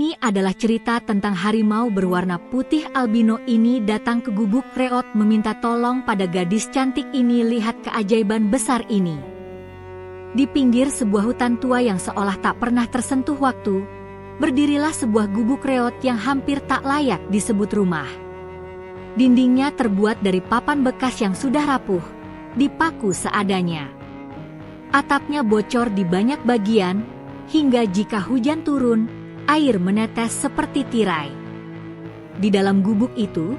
Ini adalah cerita tentang harimau berwarna putih albino ini datang ke gubuk reot meminta tolong pada gadis cantik ini. Lihat keajaiban besar ini. Di pinggir sebuah hutan tua yang seolah tak pernah tersentuh waktu, berdirilah sebuah gubuk reot yang hampir tak layak disebut rumah. Dindingnya terbuat dari papan bekas yang sudah rapuh, dipaku seadanya. Atapnya bocor di banyak bagian, hingga jika hujan turun, air menetes seperti tirai. Di dalam gubuk itu,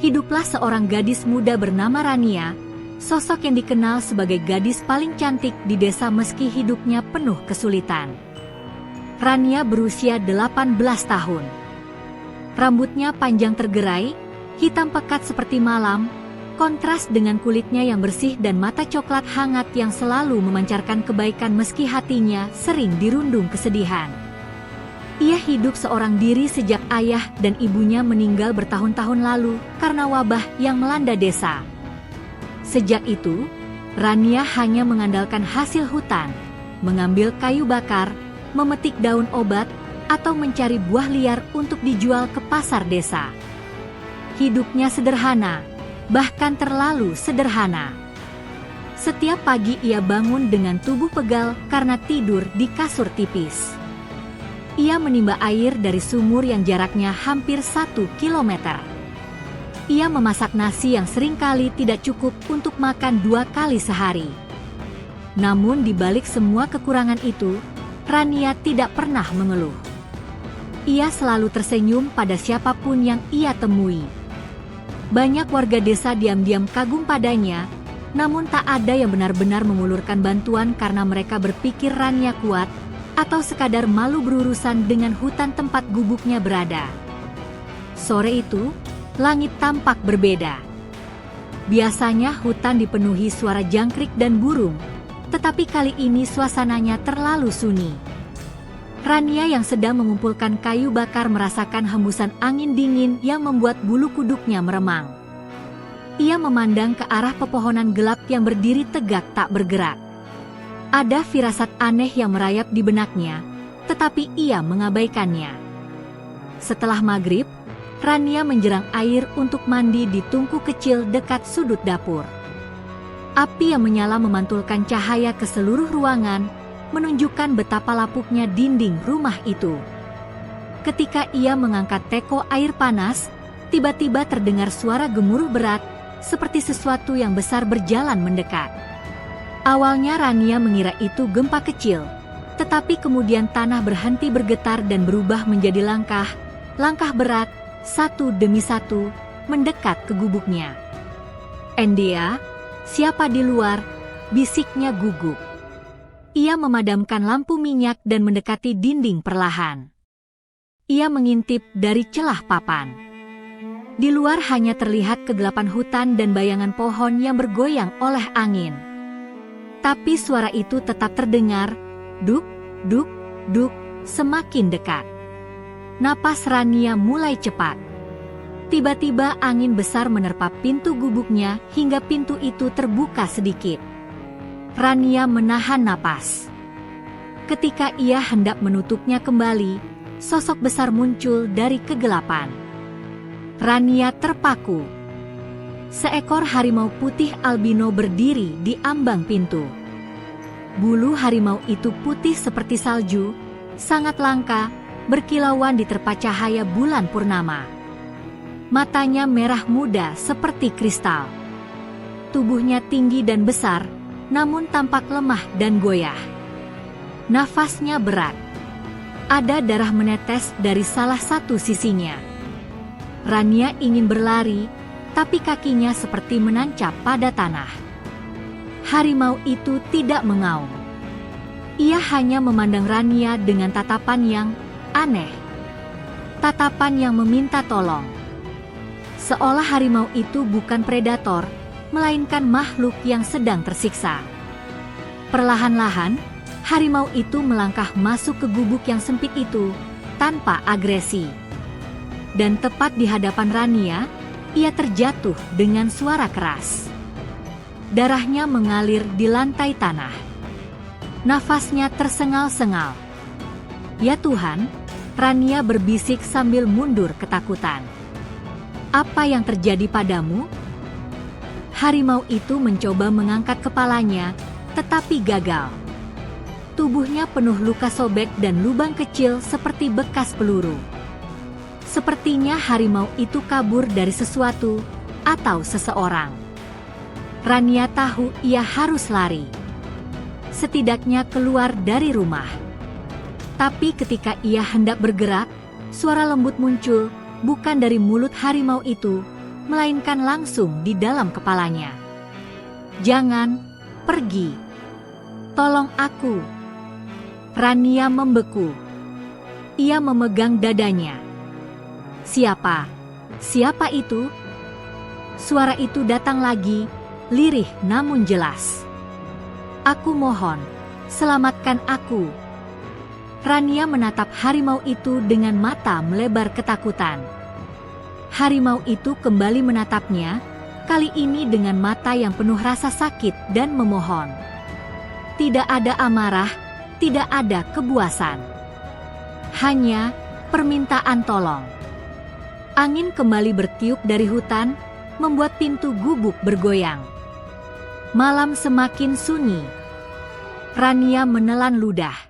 hiduplah seorang gadis muda bernama Rania, sosok yang dikenal sebagai gadis paling cantik di desa meski hidupnya penuh kesulitan. Rania berusia 18 tahun. Rambutnya panjang tergerai, hitam pekat seperti malam, kontras dengan kulitnya yang bersih dan mata coklat hangat yang selalu memancarkan kebaikan meski hatinya sering dirundung kesedihan. Ia hidup seorang diri sejak ayah dan ibunya meninggal bertahun-tahun lalu karena wabah yang melanda desa. Sejak itu, Rania hanya mengandalkan hasil hutan, mengambil kayu bakar, memetik daun obat, atau mencari buah liar untuk dijual ke pasar desa. Hidupnya sederhana, bahkan terlalu sederhana. Setiap pagi ia bangun dengan tubuh pegal karena tidur di kasur tipis. Ia menimba air dari sumur yang jaraknya hampir 1 kilometer. Ia memasak nasi yang seringkali tidak cukup untuk makan 2 kali sehari. Namun di balik semua kekurangan itu, Rania tidak pernah mengeluh. Ia selalu tersenyum pada siapapun yang ia temui. Banyak warga desa diam-diam kagum padanya, namun tak ada yang benar-benar mengulurkan bantuan karena mereka berpikir Rania kuat, atau sekadar malu berurusan dengan hutan tempat gubuknya berada. Sore itu, langit tampak berbeda. Biasanya hutan dipenuhi suara jangkrik dan burung, tetapi kali ini suasananya terlalu sunyi. Rania yang sedang mengumpulkan kayu bakar merasakan hembusan angin dingin yang membuat bulu kuduknya meremang. Ia memandang ke arah pepohonan gelap yang berdiri tegak tak bergerak. Ada firasat aneh yang merayap di benaknya, tetapi ia mengabaikannya. Setelah maghrib, Rania menjerang air untuk mandi di tungku kecil dekat sudut dapur. Api yang menyala memantulkan cahaya ke seluruh ruangan, menunjukkan betapa lapuknya dinding rumah itu. Ketika ia mengangkat teko air panas, tiba-tiba terdengar suara gemuruh berat, seperti sesuatu yang besar berjalan mendekat. Awalnya Rania mengira itu gempa kecil, tetapi kemudian tanah berhenti bergetar dan berubah menjadi langkah berat, satu demi satu, mendekat ke gubuknya. "Endea, siapa di luar?" bisiknya gugup. Ia memadamkan lampu minyak dan mendekati dinding perlahan. Ia mengintip dari celah papan. Di luar hanya terlihat kegelapan hutan dan bayangan pohon yang bergoyang oleh angin. Tapi suara itu tetap terdengar, duk, duk, duk, semakin dekat. Napas Rania mulai cepat. Tiba-tiba angin besar menerpa pintu gubuknya hingga pintu itu terbuka sedikit. Rania menahan napas. Ketika ia hendak menutupnya kembali, sosok besar muncul dari kegelapan. Rania terpaku. Seekor harimau putih albino berdiri di ambang pintu. Bulu harimau itu putih seperti salju, sangat langka, berkilauan diterpa cahaya bulan purnama. Matanya merah muda seperti kristal. Tubuhnya tinggi dan besar, namun tampak lemah dan goyah. Nafasnya berat. Ada darah menetes dari salah satu sisinya. Rania ingin berlari, tapi kakinya seperti menancap pada tanah. Harimau itu tidak mengaum. Ia hanya memandang Rania dengan tatapan yang aneh. Tatapan yang meminta tolong. Seolah harimau itu bukan predator, melainkan makhluk yang sedang tersiksa. Perlahan-lahan, harimau itu melangkah masuk ke gubuk yang sempit itu, tanpa agresi. Dan tepat di hadapan Rania, ia terjatuh dengan suara keras. Darahnya mengalir di lantai tanah. Nafasnya tersengal-sengal. "Ya Tuhan," Rania berbisik sambil mundur ketakutan. Apa yang terjadi padamu? Harimau itu mencoba mengangkat kepalanya, tetapi gagal. Tubuhnya penuh luka sobek dan lubang kecil seperti bekas peluru. Sepertinya harimau itu kabur dari sesuatu atau seseorang. Rania tahu ia harus lari. Setidaknya keluar dari rumah. Tapi ketika ia hendak bergerak, suara lembut muncul, bukan dari mulut harimau itu, melainkan langsung di dalam kepalanya. "Jangan pergi. Tolong aku." Rania membeku. Ia memegang dadanya. "Siapa? Siapa itu?" Suara itu datang lagi, lirih namun jelas. "Aku mohon, selamatkan aku." Rania menatap harimau itu dengan mata melebar ketakutan. Harimau itu kembali menatapnya, kali ini dengan mata yang penuh rasa sakit dan memohon. Tidak ada amarah, tidak ada kebuasan. Hanya permintaan tolong. Angin kembali bertiup dari hutan, membuat pintu gubuk bergoyang. Malam semakin sunyi. Rania menelan ludah.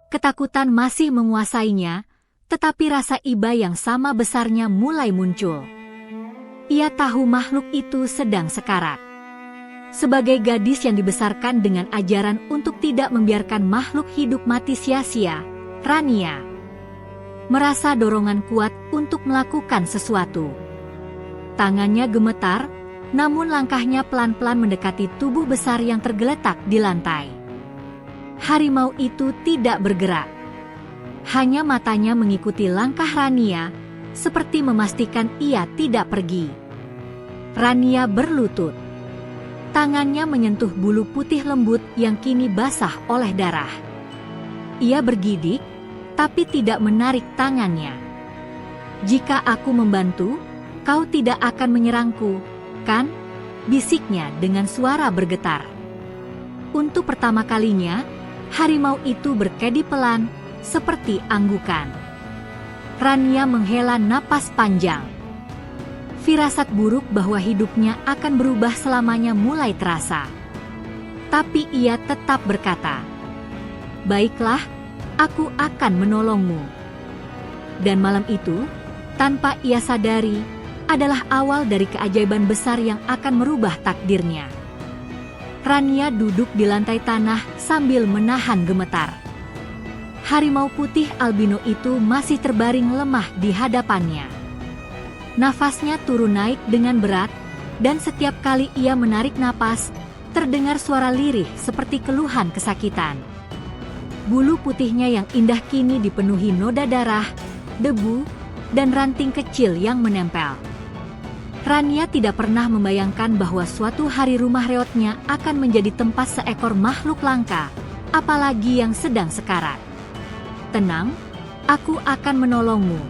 Ketakutan masih menguasainya, tetapi rasa iba yang sama besarnya mulai muncul. Ia tahu makhluk itu sedang sekarat. Sebagai gadis yang dibesarkan dengan ajaran untuk tidak membiarkan makhluk hidup mati sia-sia, Rania merasa dorongan kuat untuk melakukan sesuatu. Tangannya gemetar, namun langkahnya pelan-pelan mendekati tubuh besar yang tergeletak di lantai. Harimau itu tidak bergerak. Hanya matanya mengikuti langkah Rania, seperti memastikan ia tidak pergi. Rania berlutut. Tangannya menyentuh bulu putih lembut yang kini basah oleh darah. Ia bergidik, tapi tidak menarik tangannya. "Jika aku membantu, kau tidak akan menyerangku, kan?" bisiknya dengan suara bergetar. Untuk pertama kalinya, harimau itu berkedi pelan, seperti anggukan. Rania menghela napas panjang. Firasat buruk bahwa hidupnya akan berubah selamanya mulai terasa. Tapi ia tetap berkata, "Baiklah, aku akan menolongmu." Dan malam itu, tanpa ia sadari, adalah awal dari keajaiban besar yang akan merubah takdirnya. Rania duduk di lantai tanah sambil menahan gemetar. Harimau putih albino itu masih terbaring lemah di hadapannya. Nafasnya turun naik dengan berat, dan setiap kali ia menarik napas, terdengar suara lirih seperti keluhan kesakitan. Bulu putihnya yang indah kini dipenuhi noda darah, debu, dan ranting kecil yang menempel. Rania tidak pernah membayangkan bahwa suatu hari rumah reotnya akan menjadi tempat seekor makhluk langka, apalagi yang sedang sekarat. "Tenang, aku akan menolongmu,"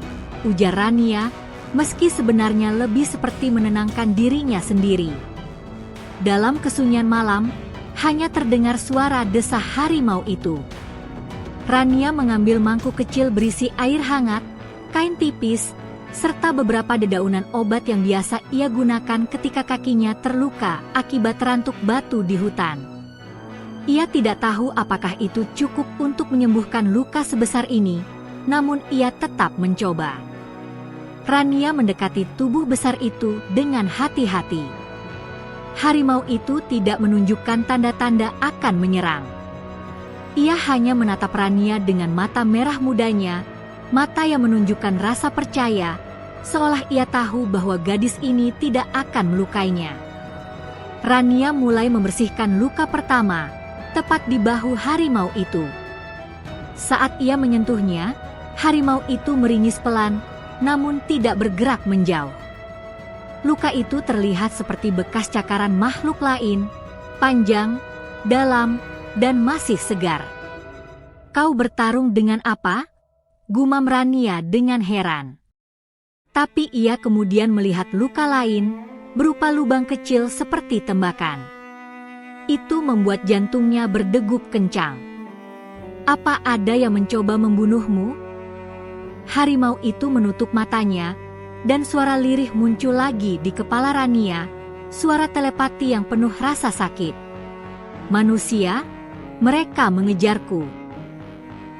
ujar Rania, meski sebenarnya lebih seperti menenangkan dirinya sendiri. Dalam kesunyian malam, hanya terdengar suara desah harimau itu. Rania mengambil mangkuk kecil berisi air hangat, kain tipis, serta beberapa dedaunan obat yang biasa ia gunakan ketika kakinya terluka akibat terantuk batu di hutan. Ia tidak tahu apakah itu cukup untuk menyembuhkan luka sebesar ini, namun ia tetap mencoba. Rania mendekati tubuh besar itu dengan hati-hati. Harimau itu tidak menunjukkan tanda-tanda akan menyerang. Ia hanya menatap Rania dengan mata merah mudanya, mata yang menunjukkan rasa percaya, seolah ia tahu bahwa gadis ini tidak akan melukainya. Rania mulai membersihkan luka pertama, tepat di bahu harimau itu. Saat ia menyentuhnya, harimau itu meringis pelan, namun tidak bergerak menjauh. Luka itu terlihat seperti bekas cakaran makhluk lain, panjang, dalam, dan masih segar. "Kau bertarung dengan apa?" gumam Rania dengan heran. Tapi ia kemudian melihat luka lain, berupa lubang kecil seperti tembakan. Itu membuat jantungnya berdegup kencang. "Apa ada yang mencoba membunuhmu?" Harimau itu menutup matanya, dan suara lirih muncul lagi di kepala Rania, suara telepati yang penuh rasa sakit. Manusia, mereka mengejarku.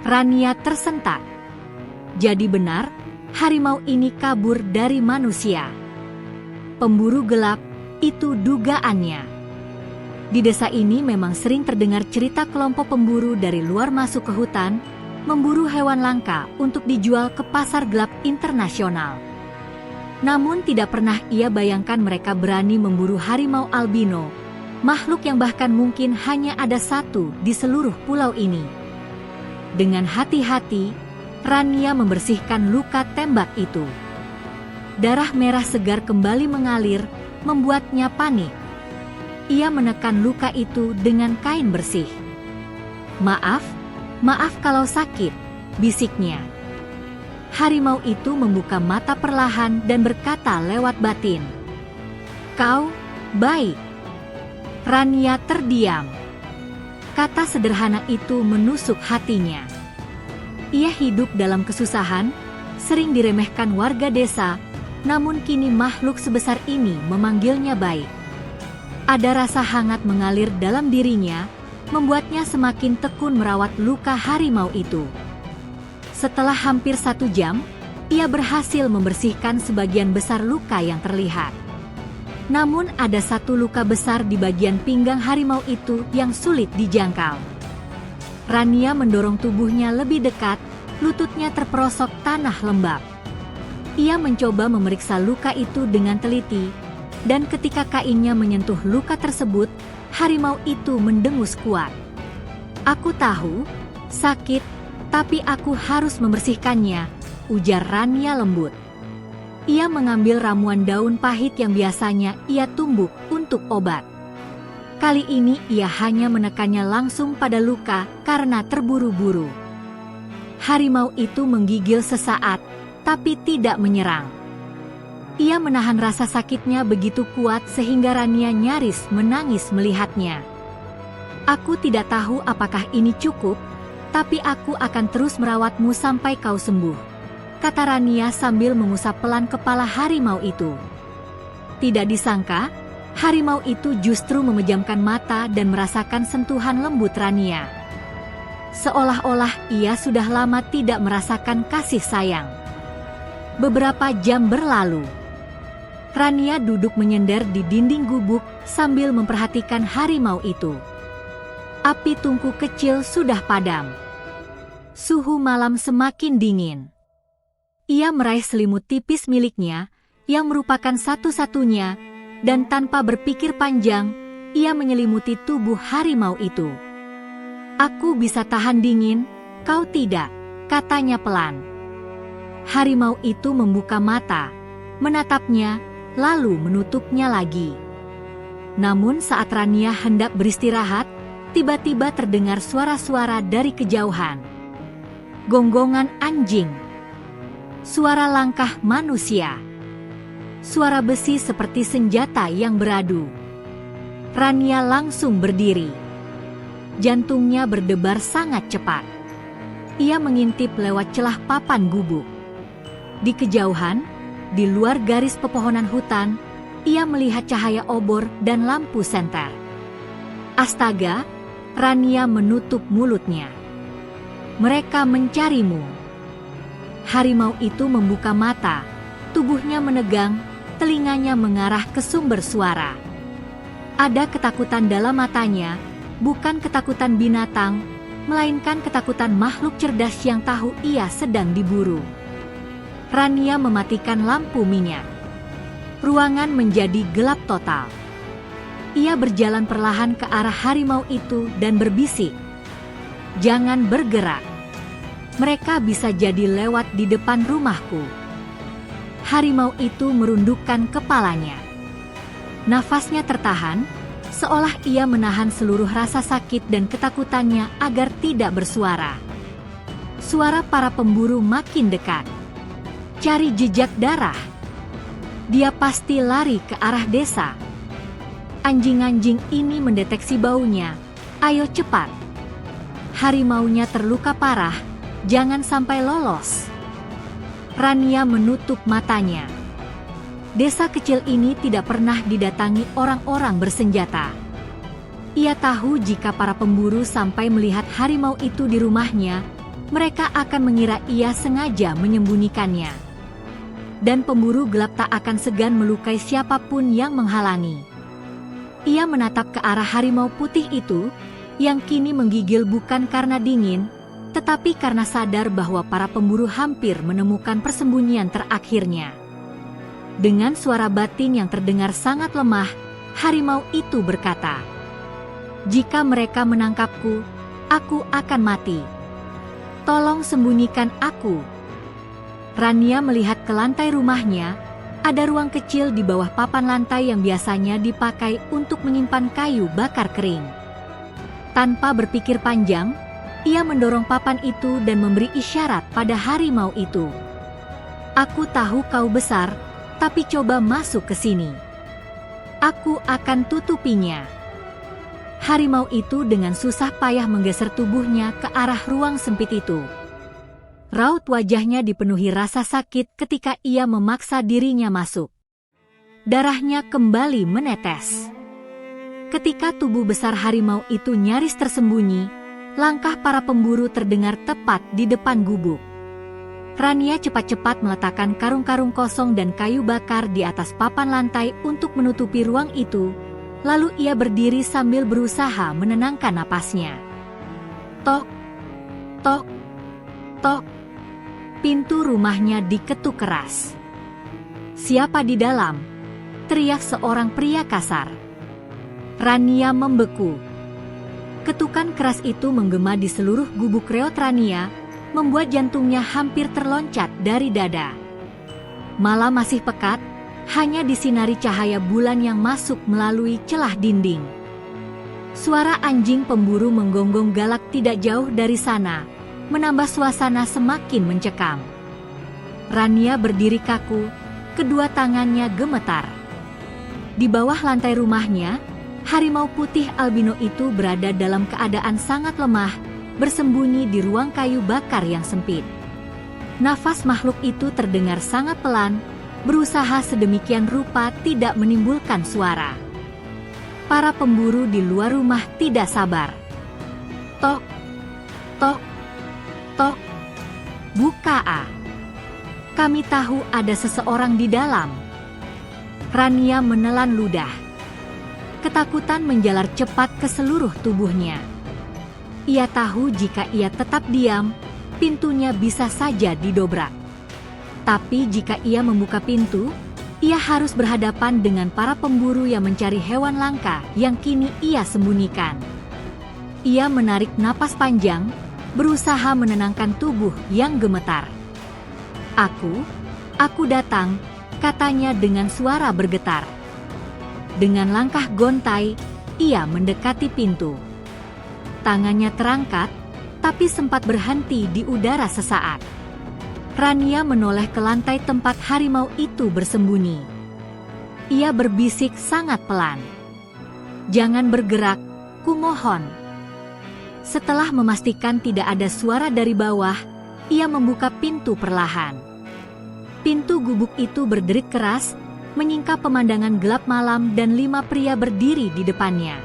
Rania tersentak. Jadi benar, harimau ini kabur dari manusia. Pemburu gelap, itu dugaannya. Di desa ini memang sering terdengar cerita kelompok pemburu dari luar masuk ke hutan, memburu hewan langka untuk dijual ke pasar gelap internasional. Namun tidak pernah ia bayangkan mereka berani memburu harimau albino, makhluk yang bahkan mungkin hanya ada satu di seluruh pulau ini. Dengan hati-hati, Rania membersihkan luka tembak itu. Darah merah segar kembali mengalir, membuatnya panik. Ia menekan luka itu dengan kain bersih. Maaf kalau sakit, bisiknya. Harimau itu membuka mata perlahan dan berkata lewat batin, "Kau baik." Rania terdiam. Kata sederhana itu menusuk hatinya. Ia hidup dalam kesusahan, sering diremehkan warga desa, namun kini makhluk sebesar ini memanggilnya baik. Ada rasa hangat mengalir dalam dirinya, membuatnya semakin tekun merawat luka harimau itu. Setelah hampir 1 jam, ia berhasil membersihkan sebagian besar luka yang terlihat. Namun ada satu luka besar di bagian pinggang harimau itu yang sulit dijangkau. Rania mendorong tubuhnya lebih dekat, lututnya terperosok tanah lembab. Ia mencoba memeriksa luka itu dengan teliti, dan ketika kainnya menyentuh luka tersebut, harimau itu mendengus kuat. "Aku tahu, sakit, tapi aku harus membersihkannya," ujar Rania lembut. Ia mengambil ramuan daun pahit yang biasanya ia tumbuk untuk obat. Kali ini ia hanya menekannya langsung pada luka karena terburu-buru. Harimau itu menggigil sesaat, tapi tidak menyerang. Ia menahan rasa sakitnya begitu kuat sehingga Rania nyaris menangis melihatnya. "Aku tidak tahu apakah ini cukup, tapi aku akan terus merawatmu sampai kau sembuh," kata Rania sambil mengusap pelan kepala harimau itu. Tidak disangka, harimau itu justru memejamkan mata dan merasakan sentuhan lembut Rania. Seolah-olah ia sudah lama tidak merasakan kasih sayang. Beberapa jam berlalu. Rania duduk menyender di dinding gubuk sambil memperhatikan harimau itu. Api tungku kecil sudah padam. Suhu malam semakin dingin. Ia meraih selimut tipis miliknya, yang merupakan satu-satunya, dan tanpa berpikir panjang, ia menyelimuti tubuh harimau itu. "Aku bisa tahan dingin, kau tidak," katanya pelan. Harimau itu membuka mata, menatapnya, lalu menutupnya lagi. Namun saat Rania hendak beristirahat, tiba-tiba terdengar suara-suara dari kejauhan. Gonggongan anjing. Suara langkah manusia. Suara besi seperti senjata yang beradu. Rania langsung berdiri. Jantungnya berdebar sangat cepat. Ia mengintip lewat celah papan gubuk. Di kejauhan, di luar garis pepohonan hutan, ia melihat cahaya obor dan lampu senter. Astaga, Rania menutup mulutnya. "Mereka mencarimu." Harimau itu membuka mata, tubuhnya menegang, telinganya mengarah ke sumber suara. Ada ketakutan dalam matanya, bukan ketakutan binatang, melainkan ketakutan makhluk cerdas yang tahu ia sedang diburu. Rania mematikan lampu minyak. Ruangan menjadi gelap total. Ia berjalan perlahan ke arah harimau itu dan berbisik, "Jangan bergerak. Mereka bisa jadi lewat di depan rumahku." Harimau itu merundukkan kepalanya. Nafasnya tertahan, seolah ia menahan seluruh rasa sakit dan ketakutannya agar tidak bersuara. Suara para pemburu makin dekat. Cari jejak darah. Dia pasti lari ke arah desa. Anjing-anjing ini mendeteksi baunya. Ayo cepat. Harimaunya terluka parah. Jangan sampai lolos. Rania menutup matanya. Desa kecil ini tidak pernah didatangi orang-orang bersenjata. Ia tahu jika para pemburu sampai melihat harimau itu di rumahnya, mereka akan mengira ia sengaja menyembunyikannya. Dan pemburu gelap tak akan segan melukai siapapun yang menghalangi. Ia menatap ke arah harimau putih itu, yang kini menggigil bukan karena dingin, tetapi karena sadar bahwa para pemburu hampir menemukan persembunyian terakhirnya. Dengan suara batin yang terdengar sangat lemah, harimau itu berkata, "Jika mereka menangkapku, aku akan mati. Tolong sembunyikan aku." Rania melihat ke lantai rumahnya, ada ruang kecil di bawah papan lantai yang biasanya dipakai untuk menyimpan kayu bakar kering. Tanpa berpikir panjang, ia mendorong papan itu dan memberi isyarat pada harimau itu. "Aku tahu kau besar, tapi coba masuk ke sini. Aku akan tutupinya." Harimau itu dengan susah payah menggeser tubuhnya ke arah ruang sempit itu. Raut wajahnya dipenuhi rasa sakit ketika ia memaksa dirinya masuk. Darahnya kembali menetes. Ketika tubuh besar harimau itu nyaris tersembunyi, langkah para pemburu terdengar tepat di depan gubuk. Rania cepat-cepat meletakkan karung-karung kosong dan kayu bakar di atas papan lantai untuk menutupi ruang itu, lalu ia berdiri sambil berusaha menenangkan napasnya. Tok, tok, tok. Pintu rumahnya diketuk keras. "Siapa di dalam?" teriak seorang pria kasar. Rania membeku. Ketukan keras itu menggema di seluruh gubuk reot Rania, membuat jantungnya hampir terloncat dari dada. Malam masih pekat, hanya disinari cahaya bulan yang masuk melalui celah dinding. Suara anjing pemburu menggonggong galak tidak jauh dari sana, menambah suasana semakin mencekam. Rania berdiri kaku, kedua tangannya gemetar. Di bawah lantai rumahnya, harimau putih albino itu berada dalam keadaan sangat lemah, bersembunyi di ruang kayu bakar yang sempit. Nafas makhluk itu terdengar sangat pelan, berusaha sedemikian rupa tidak menimbulkan suara. Para pemburu di luar rumah tidak sabar. Tok, tok, tok. "Buka, A. Kami tahu ada seseorang di dalam." Rania menelan ludah. Ketakutan menjalar cepat ke seluruh tubuhnya. Ia tahu jika ia tetap diam, pintunya bisa saja didobrak. Tapi jika ia membuka pintu, ia harus berhadapan dengan para pemburu yang mencari hewan langka yang kini ia sembunyikan. Ia menarik napas panjang, berusaha menenangkan tubuh yang gemetar. Aku datang," katanya dengan suara bergetar. Dengan langkah gontai, ia mendekati pintu. Tangannya terangkat, tapi sempat berhenti di udara sesaat. Rania menoleh ke lantai tempat harimau itu bersembunyi. Ia berbisik sangat pelan. "Jangan bergerak, kumohon." Setelah memastikan tidak ada suara dari bawah, ia membuka pintu perlahan. Pintu gubuk itu berderit keras, menyingkap pemandangan gelap malam dan 5 pria berdiri di depannya.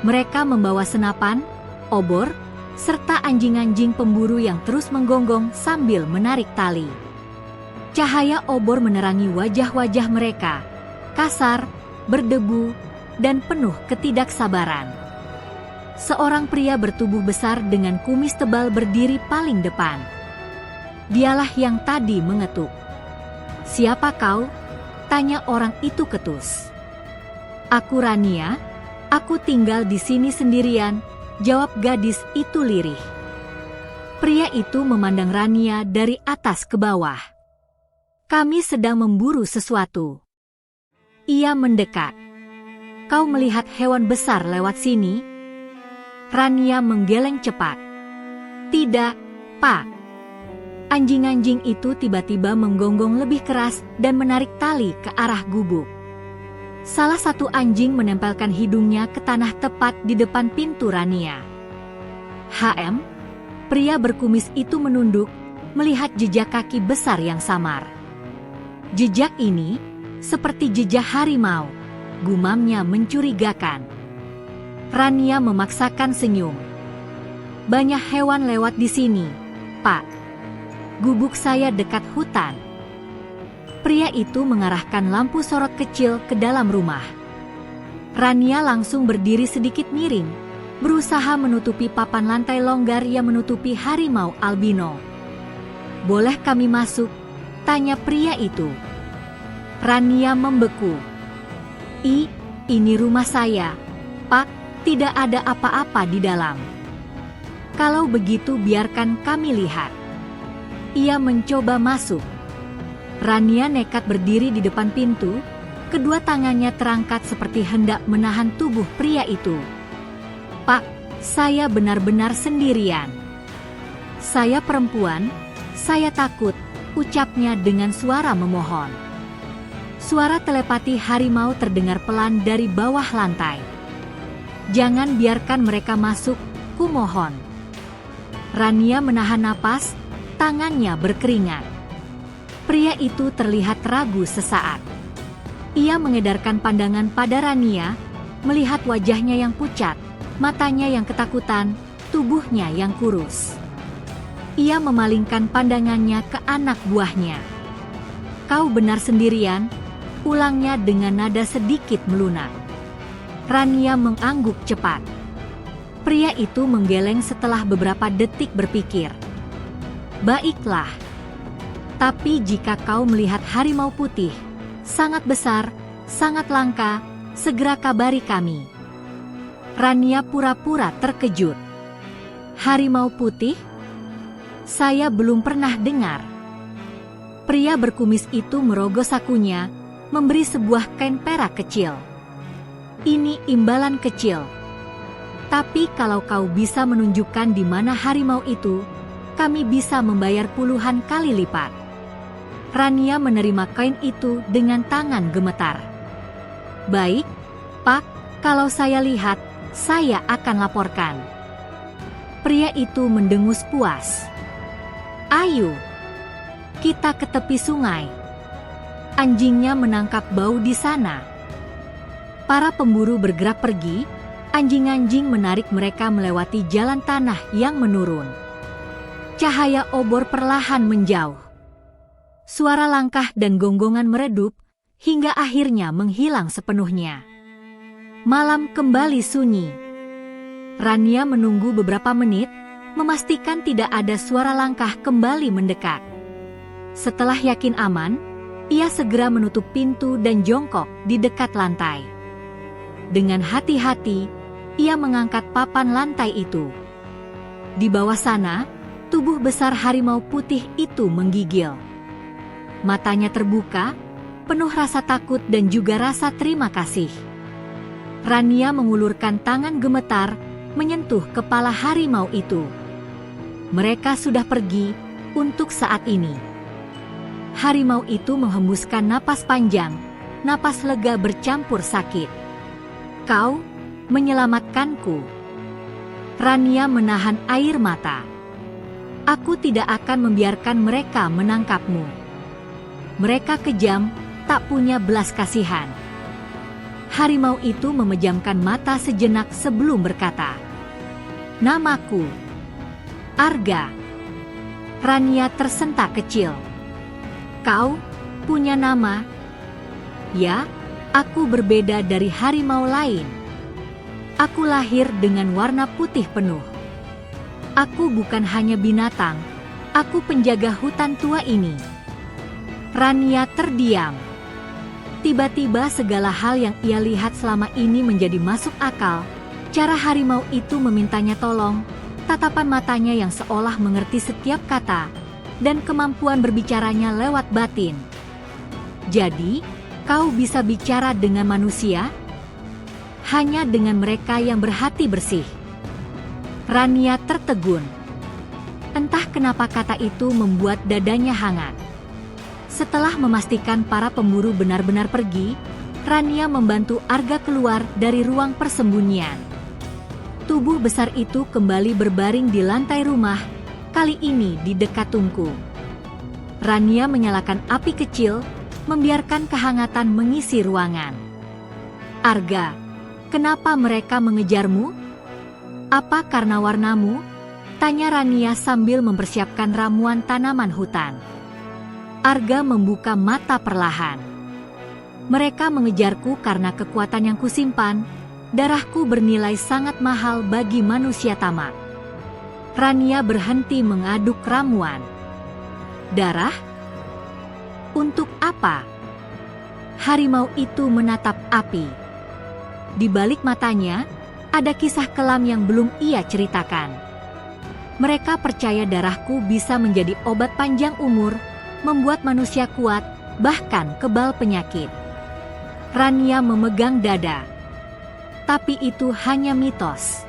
Mereka membawa senapan, obor, serta anjing-anjing pemburu yang terus menggonggong sambil menarik tali. Cahaya obor menerangi wajah-wajah mereka, kasar, berdebu, dan penuh ketidaksabaran. Seorang pria bertubuh besar dengan kumis tebal berdiri paling depan. Dialah yang tadi mengetuk. "Siapa kau?" tanya orang itu ketus. "Aku Rania, aku tinggal di sini sendirian," jawab gadis itu lirih. Pria itu memandang Rania dari atas ke bawah. "Kami sedang memburu sesuatu." Ia mendekat. "Kau melihat hewan besar lewat sini?" Rania menggeleng cepat. "Tidak, Pak." Anjing-anjing itu tiba-tiba menggonggong lebih keras dan menarik tali ke arah gubuk. Salah satu anjing menempelkan hidungnya ke tanah tepat di depan pintu Rania. "HM?" Pria berkumis itu menunduk, melihat jejak kaki besar yang samar. Jejak ini seperti jejak harimau, gumamnya mencurigakan. Rania memaksakan senyum. Banyak hewan lewat di sini, Pak. Gubuk saya dekat hutan. Pria itu mengarahkan lampu sorot kecil ke dalam rumah. Rania langsung berdiri sedikit miring, berusaha menutupi papan lantai longgar yang menutupi harimau albino. "Boleh kami masuk?" tanya pria itu. Rania membeku. Ini rumah saya, Pak, tidak ada apa-apa di dalam." "Kalau begitu biarkan kami lihat." Ia mencoba masuk. Rania nekat berdiri di depan pintu, kedua tangannya terangkat seperti hendak menahan tubuh pria itu. "Pak, saya benar-benar sendirian. Saya perempuan, saya takut," ucapnya dengan suara memohon. Suara telepati harimau terdengar pelan dari bawah lantai. "Jangan biarkan mereka masuk, kumohon." Rania menahan napas, tangannya berkeringat. Pria itu terlihat ragu sesaat. Ia mengedarkan pandangan pada Rania, melihat wajahnya yang pucat, matanya yang ketakutan, tubuhnya yang kurus. Ia memalingkan pandangannya ke anak buahnya. "Kau benar sendirian?" ulangnya dengan nada sedikit melunak. Rania mengangguk cepat. Pria itu menggeleng setelah beberapa detik berpikir. "Baiklah. Tapi jika kau melihat harimau putih, sangat besar, sangat langka, segera kabari kami." Rania pura-pura terkejut. "Harimau putih? Saya belum pernah dengar." Pria berkumis itu merogoh sakunya, memberi sebuah kain perak kecil. "Ini imbalan kecil. Tapi kalau kau bisa menunjukkan di mana harimau itu, kami bisa membayar puluhan kali lipat." Rania menerima kain itu dengan tangan gemetar. "Baik, Pak, kalau saya lihat, saya akan laporkan." Pria itu mendengus puas. "Ayo, kita ke tepi sungai. Anjingnya menangkap bau di sana." Para pemburu bergerak pergi, anjing-anjing menarik mereka melewati jalan tanah yang menurun. Cahaya obor perlahan menjauh. Suara langkah dan gonggongan meredup, hingga akhirnya menghilang sepenuhnya. Malam kembali sunyi. Rania menunggu beberapa menit, memastikan tidak ada suara langkah kembali mendekat. Setelah yakin aman, ia segera menutup pintu dan jongkok di dekat lantai. Dengan hati-hati, ia mengangkat papan lantai itu. Di bawah sana, tubuh besar harimau putih itu menggigil. Matanya terbuka, penuh rasa takut dan juga rasa terima kasih. Rania mengulurkan tangan gemetar, menyentuh kepala harimau itu. Mereka sudah pergi untuk saat ini. Harimau itu menghembuskan napas panjang, napas lega bercampur sakit. "Kau menyelamatkanku." Rania menahan air mata. "Aku tidak akan membiarkan mereka menangkapmu. Mereka kejam, tak punya belas kasihan." Harimau itu memejamkan mata sejenak sebelum berkata, "Namaku Arga." Rania tersentak kecil. "Kau punya nama?" "Ya, aku berbeda dari harimau lain. Aku lahir dengan warna putih penuh. Aku bukan hanya binatang, aku penjaga hutan tua ini." Rania terdiam. Tiba-tiba segala hal yang ia lihat selama ini menjadi masuk akal. Cara harimau itu memintanya tolong, tatapan matanya yang seolah mengerti setiap kata, dan kemampuan berbicaranya lewat batin. "Jadi, kau bisa bicara dengan manusia? Hanya dengan mereka yang berhati bersih." Rania tertegun. Entah kenapa kata itu membuat dadanya hangat. Setelah memastikan para pemburu benar-benar pergi, Rania membantu Arga keluar dari ruang persembunyian. Tubuh besar itu kembali berbaring di lantai rumah, kali ini di dekat tungku. Rania menyalakan api kecil, membiarkan kehangatan mengisi ruangan. Arga, kenapa mereka mengejarmu? Apa karena warnamu? Tanya Rania sambil mempersiapkan ramuan tanaman hutan. Arga membuka mata perlahan. Mereka mengejarku karena kekuatan yang kusimpan. Darahku bernilai sangat mahal bagi manusia tamak. Rania berhenti mengaduk ramuan. Darah? Untuk apa? Harimau itu menatap api. Di balik matanya, ada kisah kelam yang belum ia ceritakan. Mereka percaya darahku bisa menjadi obat panjang umur, membuat manusia kuat, bahkan kebal penyakit. Rania memegang dada. Tapi itu hanya mitos.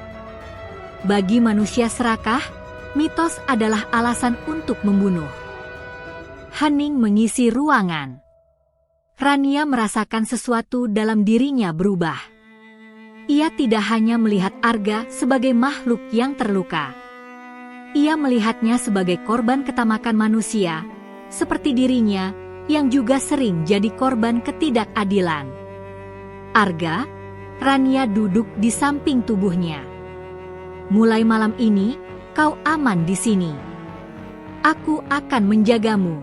Bagi manusia serakah, mitos adalah alasan untuk membunuh. Hening mengisi ruangan. Rania merasakan sesuatu dalam dirinya berubah. Ia tidak hanya melihat Arga sebagai makhluk yang terluka. Ia melihatnya sebagai korban ketamakan manusia, seperti dirinya yang juga sering jadi korban ketidakadilan. Arga, Rania duduk di samping tubuhnya. Mulai malam ini, kau aman di sini. Aku akan menjagamu.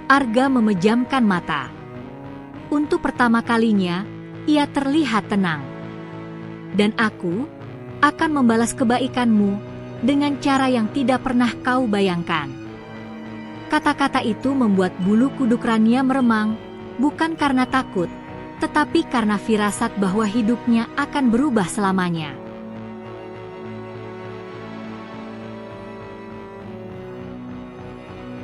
Arga memejamkan mata. Untuk pertama kalinya, ia terlihat tenang. Dan aku akan membalas kebaikanmu dengan cara yang tidak pernah kau bayangkan. Kata-kata itu membuat bulu kuduk Rania meremang, bukan karena takut, tetapi karena firasat bahwa hidupnya akan berubah selamanya.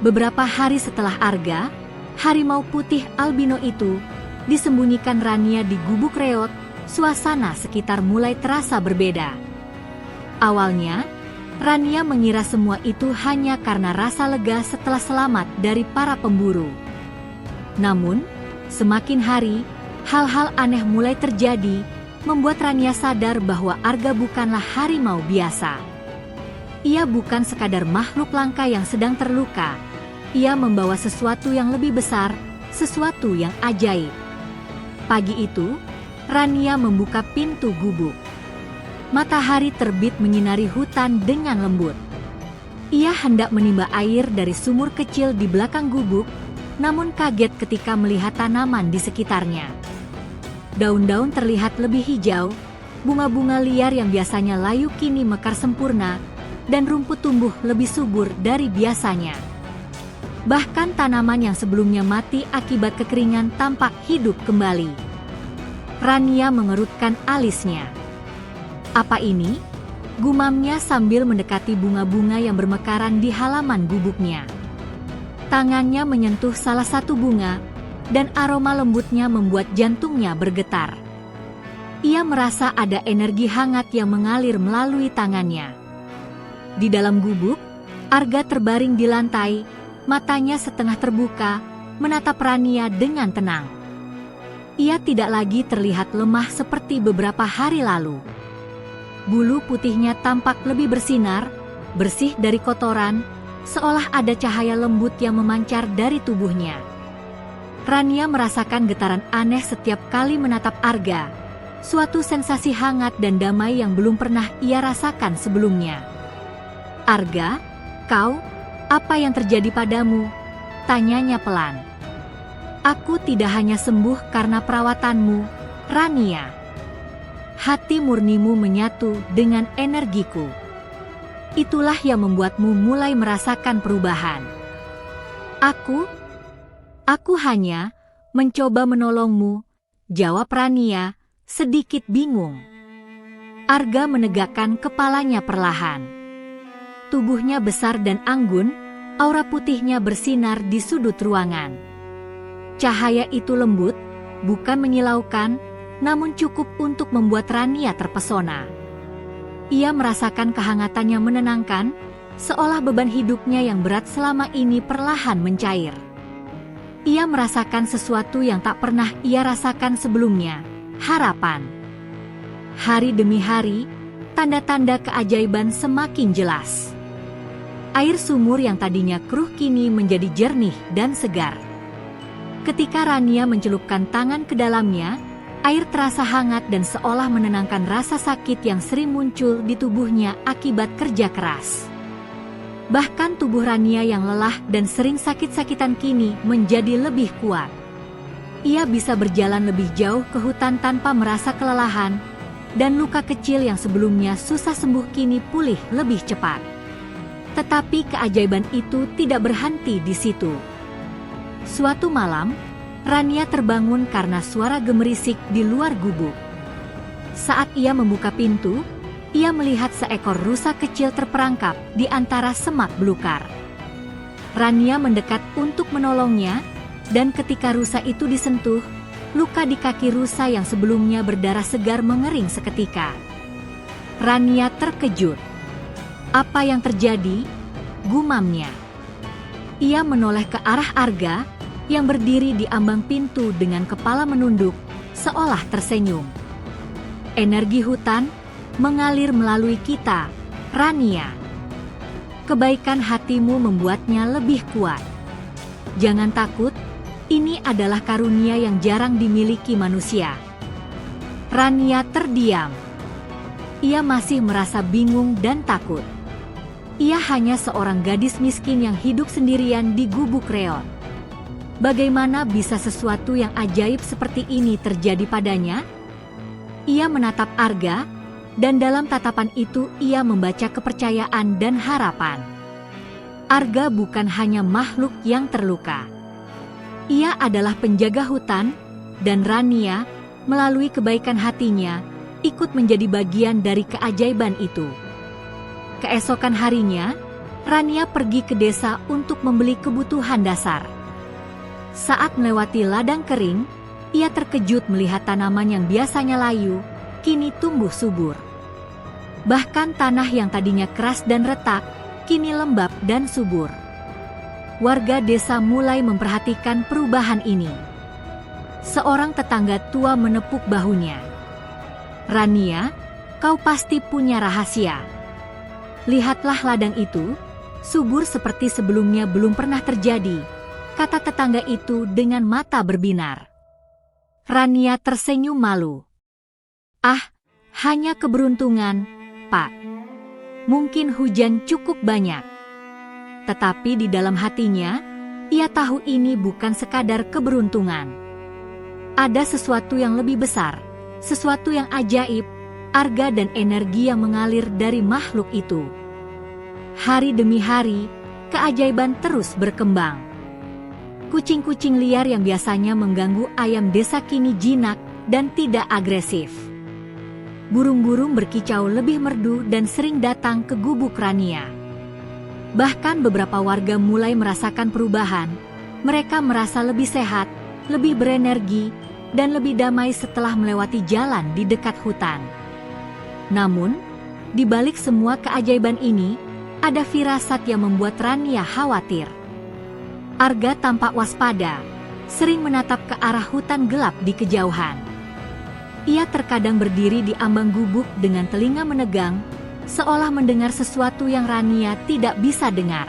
Beberapa hari setelah Arga, harimau putih albino itu disembunyikan Rania di gubuk reot, suasana sekitar mulai terasa berbeda. Awalnya, Rania mengira semua itu hanya karena rasa lega setelah selamat dari para pemburu. Namun, semakin hari, hal-hal aneh mulai terjadi, membuat Rania sadar bahwa Arga bukanlah harimau biasa. Ia bukan sekadar makhluk langka yang sedang terluka. Ia membawa sesuatu yang lebih besar, sesuatu yang ajaib. Pagi itu, Rania membuka pintu gubuk. Matahari terbit menyinari hutan dengan lembut. Ia hendak menimba air dari sumur kecil di belakang gubuk, namun kaget ketika melihat tanaman di sekitarnya. Daun-daun terlihat lebih hijau, bunga-bunga liar yang biasanya layu kini mekar sempurna, dan rumput tumbuh lebih subur dari biasanya. Bahkan tanaman yang sebelumnya mati akibat kekeringan tampak hidup kembali. Rania mengerutkan alisnya. Apa ini? Gumamnya sambil mendekati bunga-bunga yang bermekaran di halaman gubuknya. Tangannya menyentuh salah satu bunga, dan aroma lembutnya membuat jantungnya bergetar. Ia merasa ada energi hangat yang mengalir melalui tangannya. Di dalam gubuk, Arga terbaring di lantai, matanya setengah terbuka, menatap Rania dengan tenang. Ia tidak lagi terlihat lemah seperti beberapa hari lalu. Bulu putihnya tampak lebih bersinar, bersih dari kotoran, seolah ada cahaya lembut yang memancar dari tubuhnya. Rania merasakan getaran aneh setiap kali menatap Arga, suatu sensasi hangat dan damai yang belum pernah ia rasakan sebelumnya. Arga, kau, apa yang terjadi padamu? Tanyanya pelan. Aku tidak hanya sembuh karena perawatanmu, Rania. Hati murnimu menyatu dengan energiku. Itulah yang membuatmu mulai merasakan perubahan. Aku hanya mencoba menolongmu, jawab Rania, sedikit bingung. Arga menegakkan kepalanya perlahan. Tubuhnya besar dan anggun, aura putihnya bersinar di sudut ruangan. Cahaya itu lembut, bukan menyilaukan, namun cukup untuk membuat Rania terpesona. Ia merasakan kehangatan yang menenangkan, seolah beban hidupnya yang berat selama ini perlahan mencair. Ia merasakan sesuatu yang tak pernah ia rasakan sebelumnya, harapan. Hari demi hari, tanda-tanda keajaiban semakin jelas. Air sumur yang tadinya keruh kini menjadi jernih dan segar. Ketika Rania mencelupkan tangan ke dalamnya, air terasa hangat dan seolah menenangkan rasa sakit yang sering muncul di tubuhnya akibat kerja keras. Bahkan tubuh Rania yang lelah dan sering sakit-sakitan kini menjadi lebih kuat. Ia bisa berjalan lebih jauh ke hutan tanpa merasa kelelahan, dan luka kecil yang sebelumnya susah sembuh kini pulih lebih cepat. Tetapi keajaiban itu tidak berhenti di situ. Suatu malam, Rania terbangun karena suara gemerisik di luar gubuk. Saat ia membuka pintu, ia melihat seekor rusa kecil terperangkap di antara semak belukar. Rania mendekat untuk menolongnya, dan ketika rusa itu disentuh, luka di kaki rusa yang sebelumnya berdarah segar mengering seketika. Rania terkejut. Apa yang terjadi? Gumamnya. Ia menoleh ke arah Arga yang berdiri di ambang pintu dengan kepala menunduk, seolah tersenyum. Energi hutan mengalir melalui kita, Rania. Kebaikan hatimu membuatnya lebih kuat. Jangan takut, ini adalah karunia yang jarang dimiliki manusia. Rania terdiam. Ia masih merasa bingung dan takut. Ia hanya seorang gadis miskin yang hidup sendirian di gubuk reot. Bagaimana bisa sesuatu yang ajaib seperti ini terjadi padanya? Ia menatap Arga, dan dalam tatapan itu ia membaca kepercayaan dan harapan. Arga bukan hanya makhluk yang terluka. Ia adalah penjaga hutan, dan Rania, melalui kebaikan hatinya, ikut menjadi bagian dari keajaiban itu. Keesokan harinya, Rania pergi ke desa untuk membeli kebutuhan dasar. Saat melewati ladang kering, ia terkejut melihat tanaman yang biasanya layu, kini tumbuh subur. Bahkan tanah yang tadinya keras dan retak, kini lembab dan subur. Warga desa mulai memperhatikan perubahan ini. Seorang tetangga tua menepuk bahunya. Rania, kau pasti punya rahasia. Lihatlah ladang itu, subur seperti sebelumnya belum pernah terjadi, kata tetangga itu dengan mata berbinar. Rania tersenyum malu. Ah, hanya keberuntungan, Pak. Mungkin hujan cukup banyak. Tetapi di dalam hatinya, ia tahu ini bukan sekadar keberuntungan. Ada sesuatu yang lebih besar, sesuatu yang ajaib, Arga dan energi yang mengalir dari makhluk itu. Hari demi hari, keajaiban terus berkembang. Kucing-kucing liar yang biasanya mengganggu ayam desa kini jinak dan tidak agresif. Burung-burung berkicau lebih merdu dan sering datang ke gubuk Rania. Bahkan beberapa warga mulai merasakan perubahan. Mereka merasa lebih sehat, lebih berenergi, dan lebih damai setelah melewati jalan di dekat hutan. Namun, di balik semua keajaiban ini, ada firasat yang membuat Rania khawatir. Arga tampak waspada, sering menatap ke arah hutan gelap di kejauhan. Ia terkadang berdiri di ambang gubuk dengan telinga menegang, seolah mendengar sesuatu yang Rania tidak bisa dengar.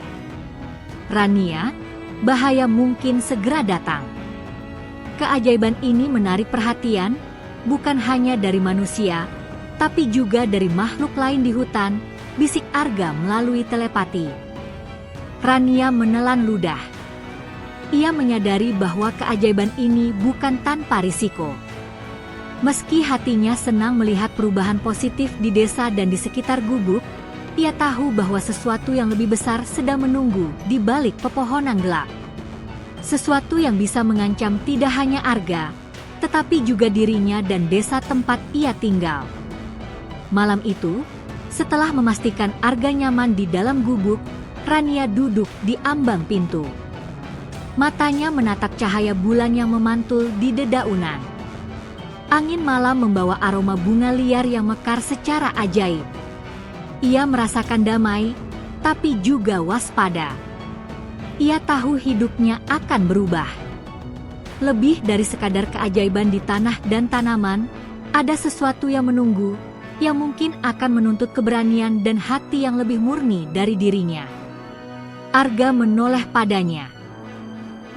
Rania, bahaya mungkin segera datang. Keajaiban ini menarik perhatian, bukan hanya dari manusia, tapi juga dari makhluk lain di hutan, bisik Arga melalui telepati. Rania menelan ludah. Ia menyadari bahwa keajaiban ini bukan tanpa risiko. Meski hatinya senang melihat perubahan positif di desa dan di sekitar gubuk, ia tahu bahwa sesuatu yang lebih besar sedang menunggu di balik pepohonan gelap. Sesuatu yang bisa mengancam tidak hanya Arga, tetapi juga dirinya dan desa tempat ia tinggal. Malam itu, setelah memastikan Arga nyaman di dalam gubuk, Rania duduk di ambang pintu. Matanya menatap cahaya bulan yang memantul di dedaunan. Angin malam membawa aroma bunga liar yang mekar secara ajaib. Ia merasakan damai, tapi juga waspada. Ia tahu hidupnya akan berubah. Lebih dari sekadar keajaiban di tanah dan tanaman, ada sesuatu yang menunggu, yang mungkin akan menuntut keberanian dan hati yang lebih murni dari dirinya. Arga menoleh padanya.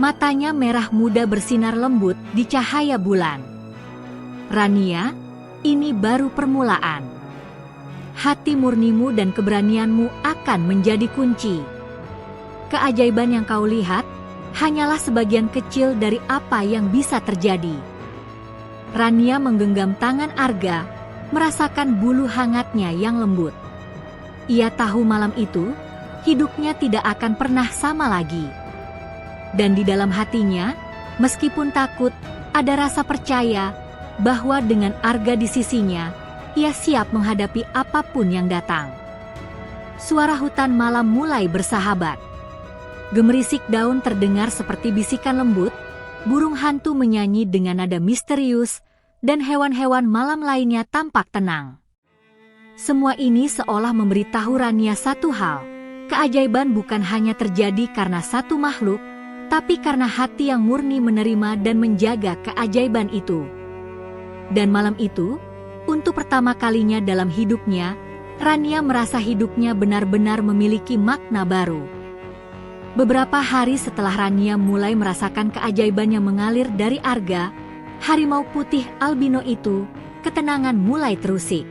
Matanya merah muda bersinar lembut di cahaya bulan. Rania, ini baru permulaan. Hati murnimu dan keberanianmu akan menjadi kunci. Keajaiban yang kau lihat hanyalah sebagian kecil dari apa yang bisa terjadi. Rania menggenggam tangan Arga, merasakan bulu hangatnya yang lembut. Ia tahu malam itu, hidupnya tidak akan pernah sama lagi. Dan di dalam hatinya, meskipun takut, ada rasa percaya bahwa dengan Arga di sisinya, ia siap menghadapi apapun yang datang. Suara hutan malam mulai bersahabat. Gemerisik daun terdengar seperti bisikan lembut, burung hantu menyanyi dengan nada misterius, dan hewan-hewan malam lainnya tampak tenang. Semua ini seolah memberitahu Rania satu hal, keajaiban bukan hanya terjadi karena satu makhluk, tapi karena hati yang murni menerima dan menjaga keajaiban itu. Dan malam itu, untuk pertama kalinya dalam hidupnya, Rania merasa hidupnya benar-benar memiliki makna baru. Beberapa hari setelah Rania mulai merasakan keajaiban yang mengalir dari Arga, harimau putih albino itu, ketenangan mulai terusik.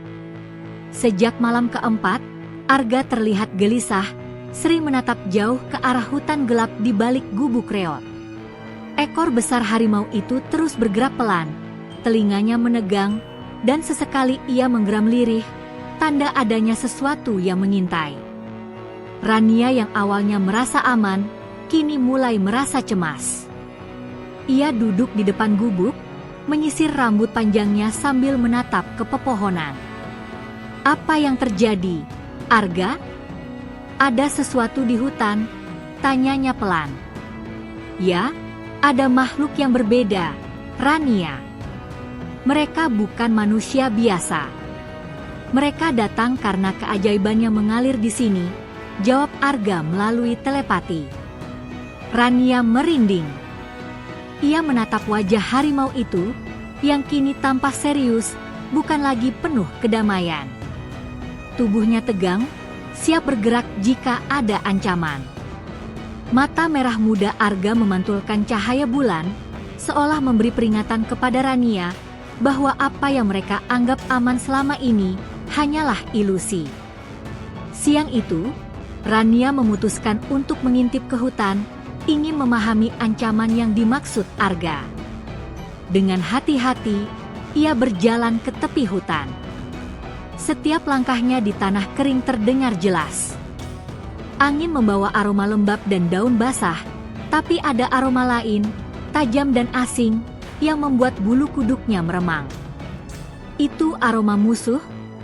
Sejak malam keempat, Arga terlihat gelisah, sering menatap jauh ke arah hutan gelap di balik gubuk reot. Ekor besar harimau itu terus bergerak pelan, telinganya menegang, dan sesekali ia menggeram lirih, tanda adanya sesuatu yang mengintai. Rania yang awalnya merasa aman, kini mulai merasa cemas. Ia duduk di depan gubuk, menyisir rambut panjangnya sambil menatap ke pepohonan. Apa yang terjadi, Arga? Ada sesuatu di hutan, tanyanya pelan. Ya, ada makhluk yang berbeda, Rania. Mereka bukan manusia biasa. Mereka datang karena keajaiban yang mengalir di sini, jawab Arga melalui telepati. Rania merinding. Ia menatap wajah harimau itu, yang kini tampak serius, bukan lagi penuh kedamaian. Tubuhnya tegang, siap bergerak jika ada ancaman. Mata merah muda Arga memantulkan cahaya bulan, seolah memberi peringatan kepada Rania, bahwa apa yang mereka anggap aman selama ini, hanyalah ilusi. Siang itu, Rania memutuskan untuk mengintip ke hutan, ingin memahami ancaman yang dimaksud Arga. Dengan hati-hati, ia berjalan ke tepi hutan. Setiap langkahnya di tanah kering terdengar jelas. Angin membawa aroma lembab dan daun basah, tapi ada aroma lain, tajam dan asing, yang membuat bulu kuduknya meremang. Itu aroma musuh,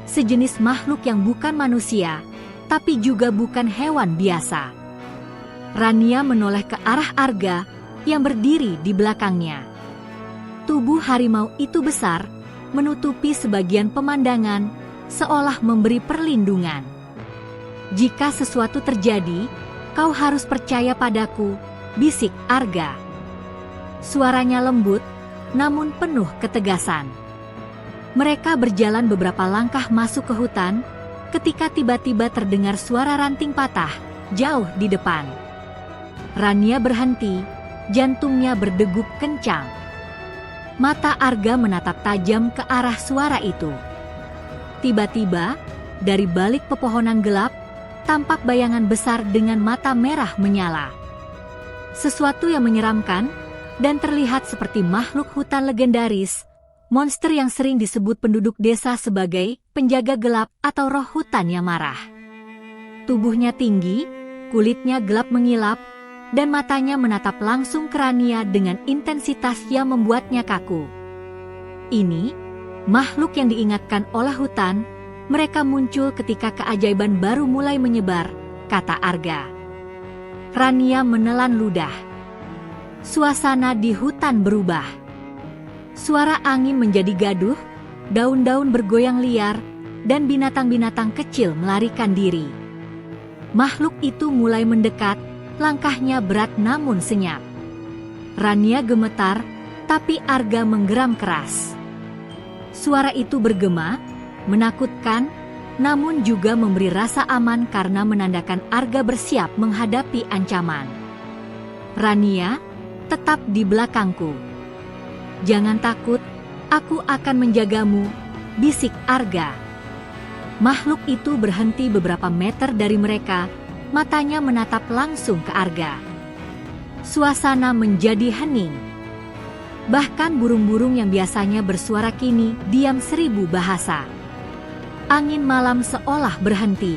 sejenis makhluk yang bukan manusia, tapi juga bukan hewan biasa. Rania menoleh ke arah Arga yang berdiri di belakangnya. Tubuh harimau itu besar, menutupi sebagian pemandangan, seolah memberi perlindungan. Jika sesuatu terjadi, kau harus percaya padaku, bisik Arga. Suaranya lembut, namun penuh ketegasan. Mereka berjalan beberapa langkah masuk ke hutan, ketika tiba-tiba terdengar suara ranting patah, jauh di depan. Rania berhenti, jantungnya berdegup kencang. Mata Arga menatap tajam ke arah suara itu. Tiba-tiba, dari balik pepohonan gelap, tampak bayangan besar dengan mata merah menyala. Sesuatu yang menyeramkan, dan terlihat seperti makhluk hutan legendaris, monster yang sering disebut penduduk desa sebagai penjaga gelap atau roh hutan yang marah. Tubuhnya tinggi, kulitnya gelap mengilap, dan matanya menatap langsung ke Rania dengan intensitas yang membuatnya kaku. Ini, makhluk yang diingatkan oleh hutan, mereka muncul ketika keajaiban baru mulai menyebar, kata Arga. Rania menelan ludah. Suasana di hutan berubah. Suara angin menjadi gaduh, daun-daun bergoyang liar, dan binatang-binatang kecil melarikan diri. Makhluk itu mulai mendekat, langkahnya berat namun senyap. Rania gemetar, tapi Arga menggeram keras. Suara itu bergema, menakutkan, namun juga memberi rasa aman karena menandakan Arga bersiap menghadapi ancaman. "Rania, tetap di belakangku. Jangan takut, aku akan menjagamu," bisik Arga. Makhluk itu berhenti beberapa meter dari mereka, matanya menatap langsung ke Arga. Suasana menjadi hening. Bahkan burung-burung yang biasanya bersuara kini diam 1000 bahasa. Angin malam seolah berhenti.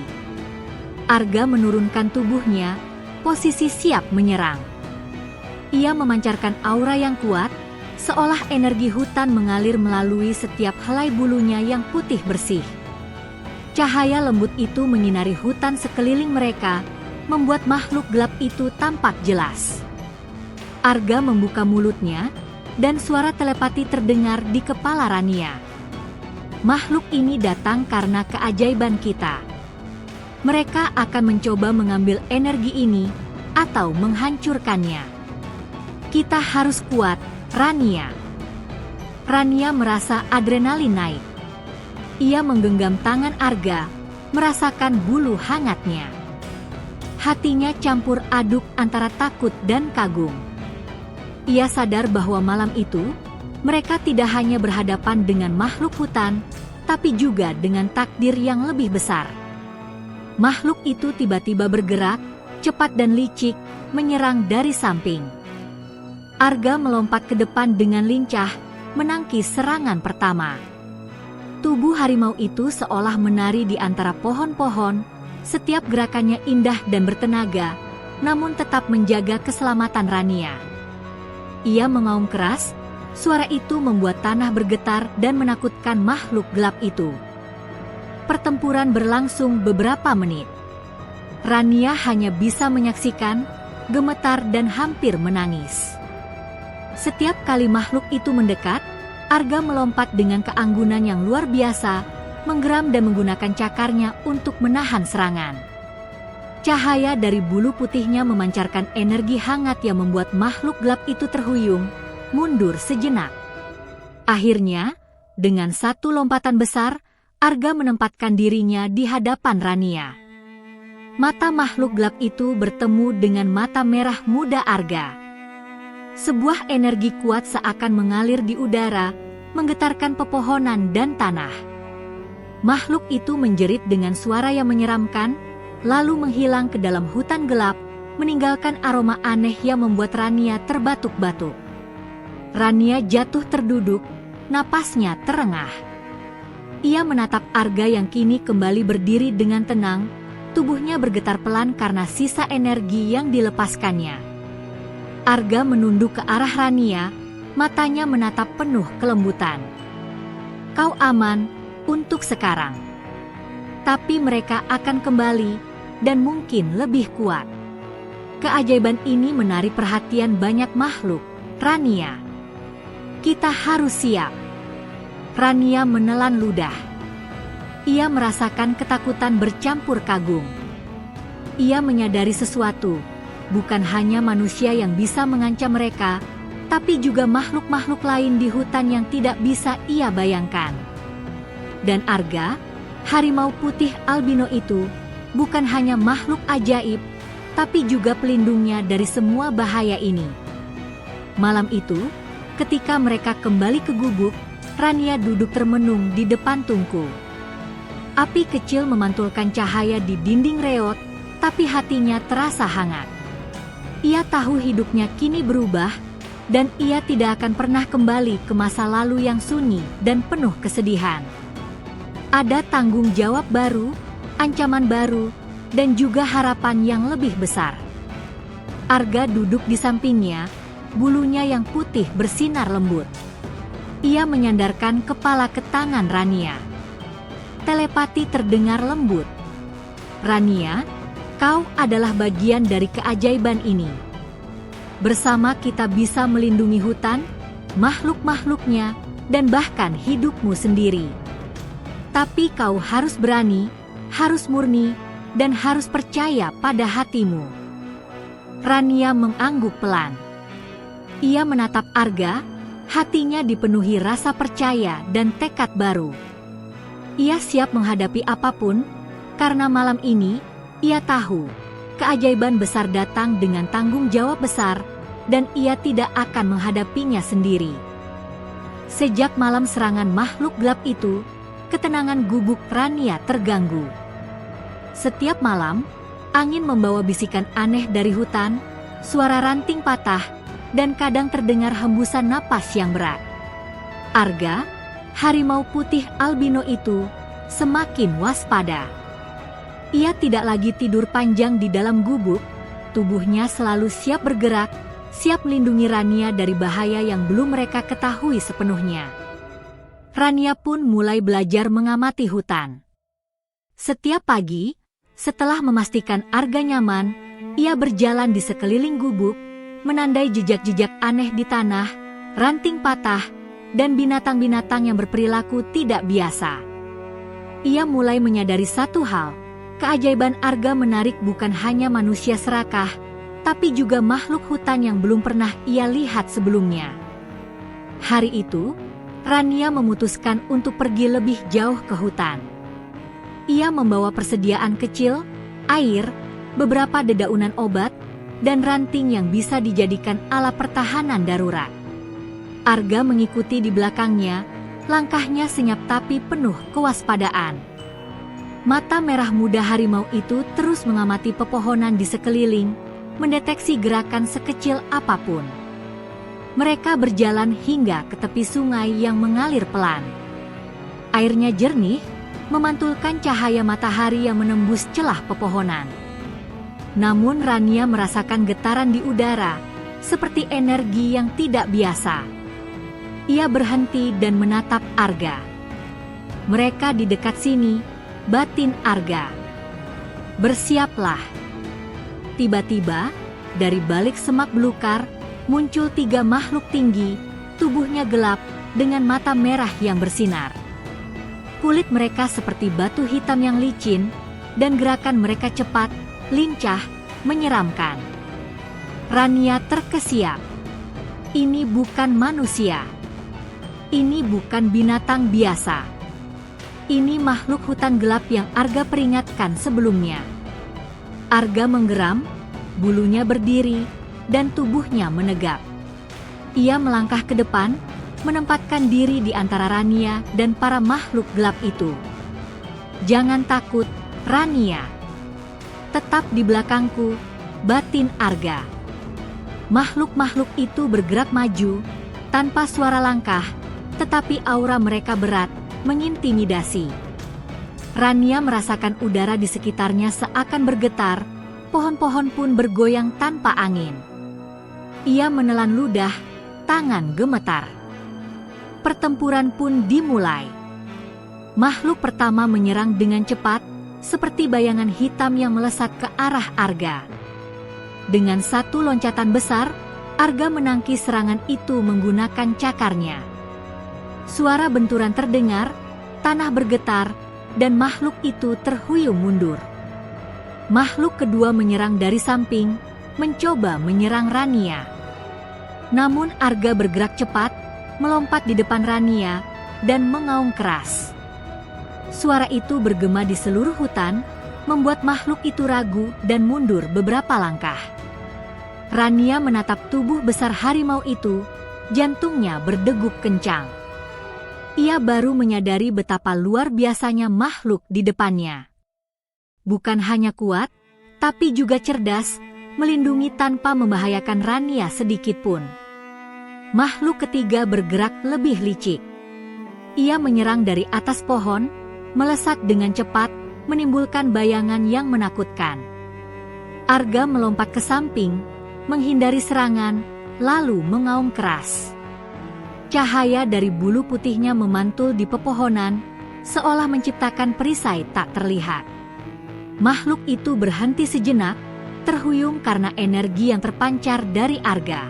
Arga menurunkan tubuhnya, posisi siap menyerang. Ia memancarkan aura yang kuat, seolah energi hutan mengalir melalui setiap helai bulunya yang putih bersih. Cahaya lembut itu menyinari hutan sekeliling mereka, membuat makhluk gelap itu tampak jelas. Arga membuka mulutnya, dan suara telepati terdengar di kepala Rania. "Makhluk ini datang karena keajaiban kita. Mereka akan mencoba mengambil energi ini, atau menghancurkannya. Kita harus kuat, Rania." Rania merasa adrenalin naik. Ia menggenggam tangan Arga, merasakan bulu hangatnya. Hatinya campur aduk antara takut dan kagum. Ia sadar bahwa malam itu, mereka tidak hanya berhadapan dengan makhluk hutan, tapi juga dengan takdir yang lebih besar. Makhluk itu tiba-tiba bergerak, cepat dan licik, menyerang dari samping. Arga melompat ke depan dengan lincah, menangkis serangan pertama. Tubuh harimau itu seolah menari di antara pohon-pohon, setiap gerakannya indah dan bertenaga, namun tetap menjaga keselamatan Rania. Ia mengaum keras, suara itu membuat tanah bergetar dan menakutkan makhluk gelap itu. Pertempuran berlangsung beberapa menit. Rania hanya bisa menyaksikan, gemetar dan hampir menangis. Setiap kali makhluk itu mendekat, Arga melompat dengan keanggunan yang luar biasa, menggeram dan menggunakan cakarnya untuk menahan serangan. Cahaya dari bulu putihnya memancarkan energi hangat yang membuat makhluk gelap itu terhuyung, mundur sejenak. Akhirnya, dengan satu lompatan besar, Arga menempatkan dirinya di hadapan Rania. Mata makhluk gelap itu bertemu dengan mata merah muda Arga. Sebuah energi kuat seakan mengalir di udara, menggetarkan pepohonan dan tanah. Makhluk itu menjerit dengan suara yang menyeramkan, lalu menghilang ke dalam hutan gelap, meninggalkan aroma aneh yang membuat Rania terbatuk-batuk. Rania jatuh terduduk, napasnya terengah. Ia menatap Arga yang kini kembali berdiri dengan tenang, tubuhnya bergetar pelan karena sisa energi yang dilepaskannya. Arga menunduk ke arah Rania, matanya menatap penuh kelembutan. "Kau aman, untuk sekarang. Tapi mereka akan kembali, dan mungkin lebih kuat. Keajaiban ini menarik perhatian banyak makhluk, Rania. Kita harus siap." Rania menelan ludah. Ia merasakan ketakutan bercampur kagum. Ia menyadari sesuatu, bukan hanya manusia yang bisa mengancam mereka, tapi juga makhluk-makhluk lain di hutan yang tidak bisa ia bayangkan. Dan Arga, harimau putih albino itu, bukan hanya makhluk ajaib, tapi juga pelindungnya dari semua bahaya ini. Malam itu, ketika mereka kembali ke gubuk, Rania duduk termenung di depan tungku. Api kecil memantulkan cahaya di dinding reot, tapi hatinya terasa hangat. Ia tahu hidupnya kini berubah, dan ia tidak akan pernah kembali ke masa lalu yang sunyi dan penuh kesedihan. Ada tanggung jawab baru, ancaman baru, dan juga harapan yang lebih besar. Arga duduk di sampingnya, bulunya yang putih bersinar lembut. Ia menyandarkan kepala ke tangan Rania. Telepati terdengar lembut. "Rania, kau adalah bagian dari keajaiban ini. Bersama kita bisa melindungi hutan, makhluk-makhluknya, dan bahkan hidupmu sendiri. Tapi kau harus berani, harus murni, dan harus percaya pada hatimu." Rania mengangguk pelan. Ia menatap Arga, hatinya dipenuhi rasa percaya dan tekad baru. Ia siap menghadapi apapun, karena malam ini, ia tahu, keajaiban besar datang dengan tanggung jawab besar, dan ia tidak akan menghadapinya sendiri. Sejak malam serangan makhluk gelap itu, ketenangan gubuk Rania terganggu. Setiap malam, angin membawa bisikan aneh dari hutan, suara ranting patah, dan kadang terdengar hembusan napas yang berat. Arga, harimau putih albino itu, semakin waspada. Ia tidak lagi tidur panjang di dalam gubuk, tubuhnya selalu siap bergerak, siap melindungi Rania dari bahaya yang belum mereka ketahui sepenuhnya. Rania pun mulai belajar mengamati hutan. Setiap pagi, setelah memastikan Arga nyaman, ia berjalan di sekeliling gubuk, menandai jejak-jejak aneh di tanah, ranting patah, dan binatang-binatang yang berperilaku tidak biasa. Ia mulai menyadari satu hal, keajaiban Arga menarik bukan hanya manusia serakah, tapi juga makhluk hutan yang belum pernah ia lihat sebelumnya. Hari itu, Rania memutuskan untuk pergi lebih jauh ke hutan. Ia membawa persediaan kecil, air, beberapa dedaunan obat, dan ranting yang bisa dijadikan alat pertahanan darurat. Arga mengikuti di belakangnya, langkahnya senyap tapi penuh kewaspadaan. Mata merah muda harimau itu terus mengamati pepohonan di sekeliling, mendeteksi gerakan sekecil apapun. Mereka berjalan hingga ke tepi sungai yang mengalir pelan. Airnya jernih, memantulkan cahaya matahari yang menembus celah pepohonan. Namun Rania merasakan getaran di udara, seperti energi yang tidak biasa. Ia berhenti dan menatap Arga. Mereka di dekat sini, batin Arga. Bersiaplah. Tiba-tiba, dari balik semak belukar, muncul 3 makhluk tinggi, tubuhnya gelap, dengan mata merah yang bersinar. Kulit mereka seperti batu hitam yang licin, dan gerakan mereka cepat, lincah, menyeramkan. Rania terkesiap. Ini bukan manusia. Ini bukan binatang biasa. Ini makhluk hutan gelap yang Arga peringatkan sebelumnya. Arga menggeram, bulunya berdiri, dan tubuhnya menegap. Ia melangkah ke depan, menempatkan diri di antara Rania dan para makhluk gelap itu. Jangan takut, Rania. Tetap di belakangku, batin Arga. Makhluk-makhluk itu bergerak maju, tanpa suara langkah, tetapi aura mereka berat, mengintimidasi. Rania merasakan udara di sekitarnya seakan bergetar, pohon-pohon pun bergoyang tanpa angin. Ia menelan ludah, tangan gemetar. Pertempuran pun dimulai. Makhluk pertama menyerang dengan cepat, seperti bayangan hitam yang melesat ke arah Arga. Dengan satu loncatan besar, Arga menangkis serangan itu menggunakan cakarnya. Suara benturan terdengar, tanah bergetar, dan makhluk itu terhuyung mundur. Makhluk kedua menyerang dari samping, mencoba menyerang Rania. Namun Arga bergerak cepat, melompat di depan Rania, dan mengaung keras. Suara itu bergema di seluruh hutan, membuat makhluk itu ragu dan mundur beberapa langkah. Rania menatap tubuh besar harimau itu, jantungnya berdegup kencang. Ia baru menyadari betapa luar biasanya makhluk di depannya. Bukan hanya kuat, tapi juga cerdas, melindungi tanpa membahayakan Rania sedikitpun. Makhluk ketiga bergerak lebih licik. Ia menyerang dari atas pohon, melesat dengan cepat, menimbulkan bayangan yang menakutkan. Arga melompat ke samping, menghindari serangan, lalu mengaum keras. Cahaya dari bulu putihnya memantul di pepohonan, seolah menciptakan perisai tak terlihat. Makhluk itu berhenti sejenak, terhuyung karena energi yang terpancar dari Arga.